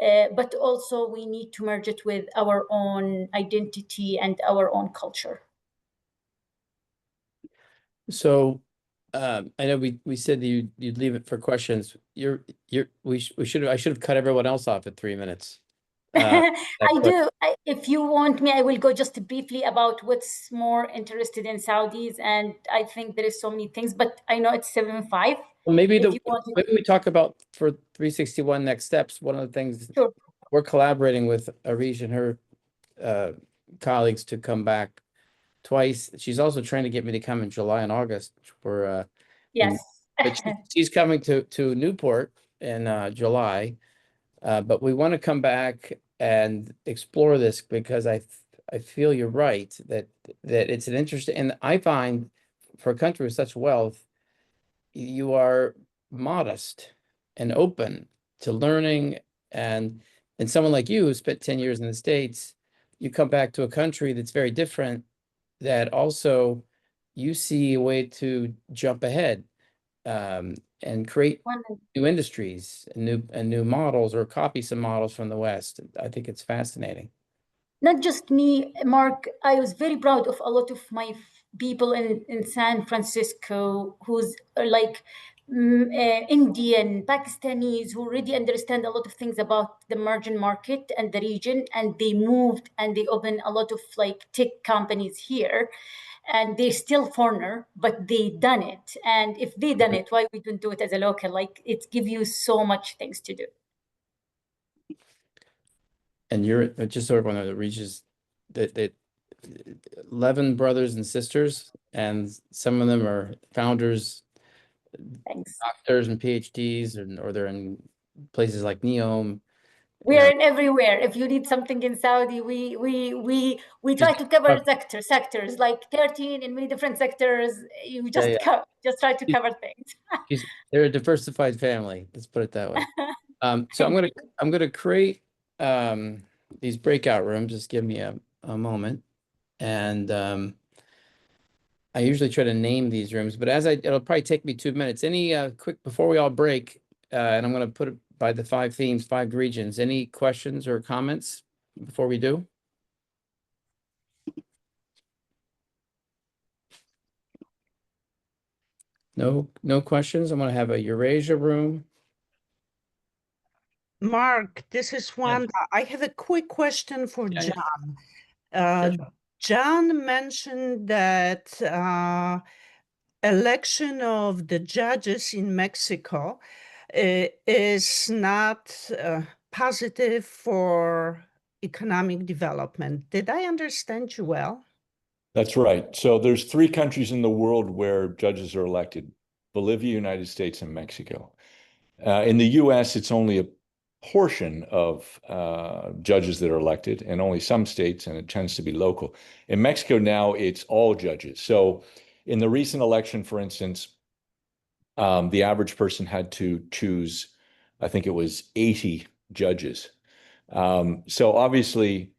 But also we need to merge it with our own identity and our own culture. So I know we said that you'd leave it for questions. I should have cut everyone else off at 3 minutes. I do. If you want me, I will go just briefly about what's more interested in Saudis, and I think there is so many things, but I know it's 7:05. Well, maybe we talk about, for 361 next steps. One of the things, sure, we're collaborating with Arij and her colleagues to come back twice. She's also trying to get me to come in July and August for yes. But she's coming to Newport in July. But we want to come back and explore this, because I feel you're right that it's an interesting, and I find for a country with such wealth, you are modest and open to learning, and someone like you who spent 10 years in the States, you come back to a country that's very different, that also you see a way to jump ahead and create new industries and new models, or copy some models from the West. I think it's fascinating. Not just me, Mark. I was very proud of a lot of my people in San Francisco, who's like Indian, Pakistanis, who already understand a lot of things about the emerging market and the region, and they moved and they opened a lot of like tech companies here. And they're still foreigner, but they done it. And if they done it, why we don't do it as a local? Like, it gives you so much things to do. And you're just so everyone that reaches that 11 brothers and sisters, and some of them are founders, doctors and PhDs, or they're in places like NEOM. We are in everywhere. If you need something in Saudi, we try to cover sectors, like 13 in many different sectors. You just try to cover things. They're a diversified family. Let's put it that way. So I'm gonna create these breakout rooms. Just give me a moment, and I usually try to name these rooms, but it'll probably take me 2 minutes. Any quick, before we all break, and I'm gonna put it by the 5 themes, 5 regions. Any questions or comments before we do? No questions. I'm gonna have a Eurasia room. Mark, this is Wanda. I have a quick question for Yeah, John. Sure. John mentioned that election of the judges in Mexico is not positive for economic development. Did I understand you well? That's right. So there's 3 countries in the world where judges are elected: Bolivia, United States, and Mexico. In the US, it's only a portion of judges that are elected, and only some states, and it tends to be local. In Mexico now, it's all judges. So in the recent election, for instance, the average person had to choose, I think it was 80 judges. So obviously,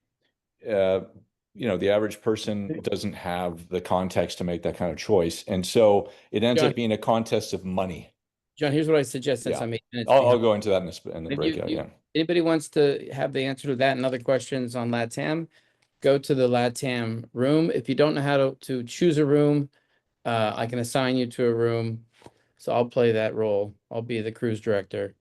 the average person doesn't have the context to make that kind of choice. And so it ends up being a contest of money. John, here's what I suggest since Yeah. I'm 8 minutes I'll behind. go into that in the If breakout, yeah. Anybody wants to have the answer to that and other questions on LATAM, go to the LATAM room. If you don't know how to choose a room, I can assign you to a room. So I'll play that role. I'll be the cruise director.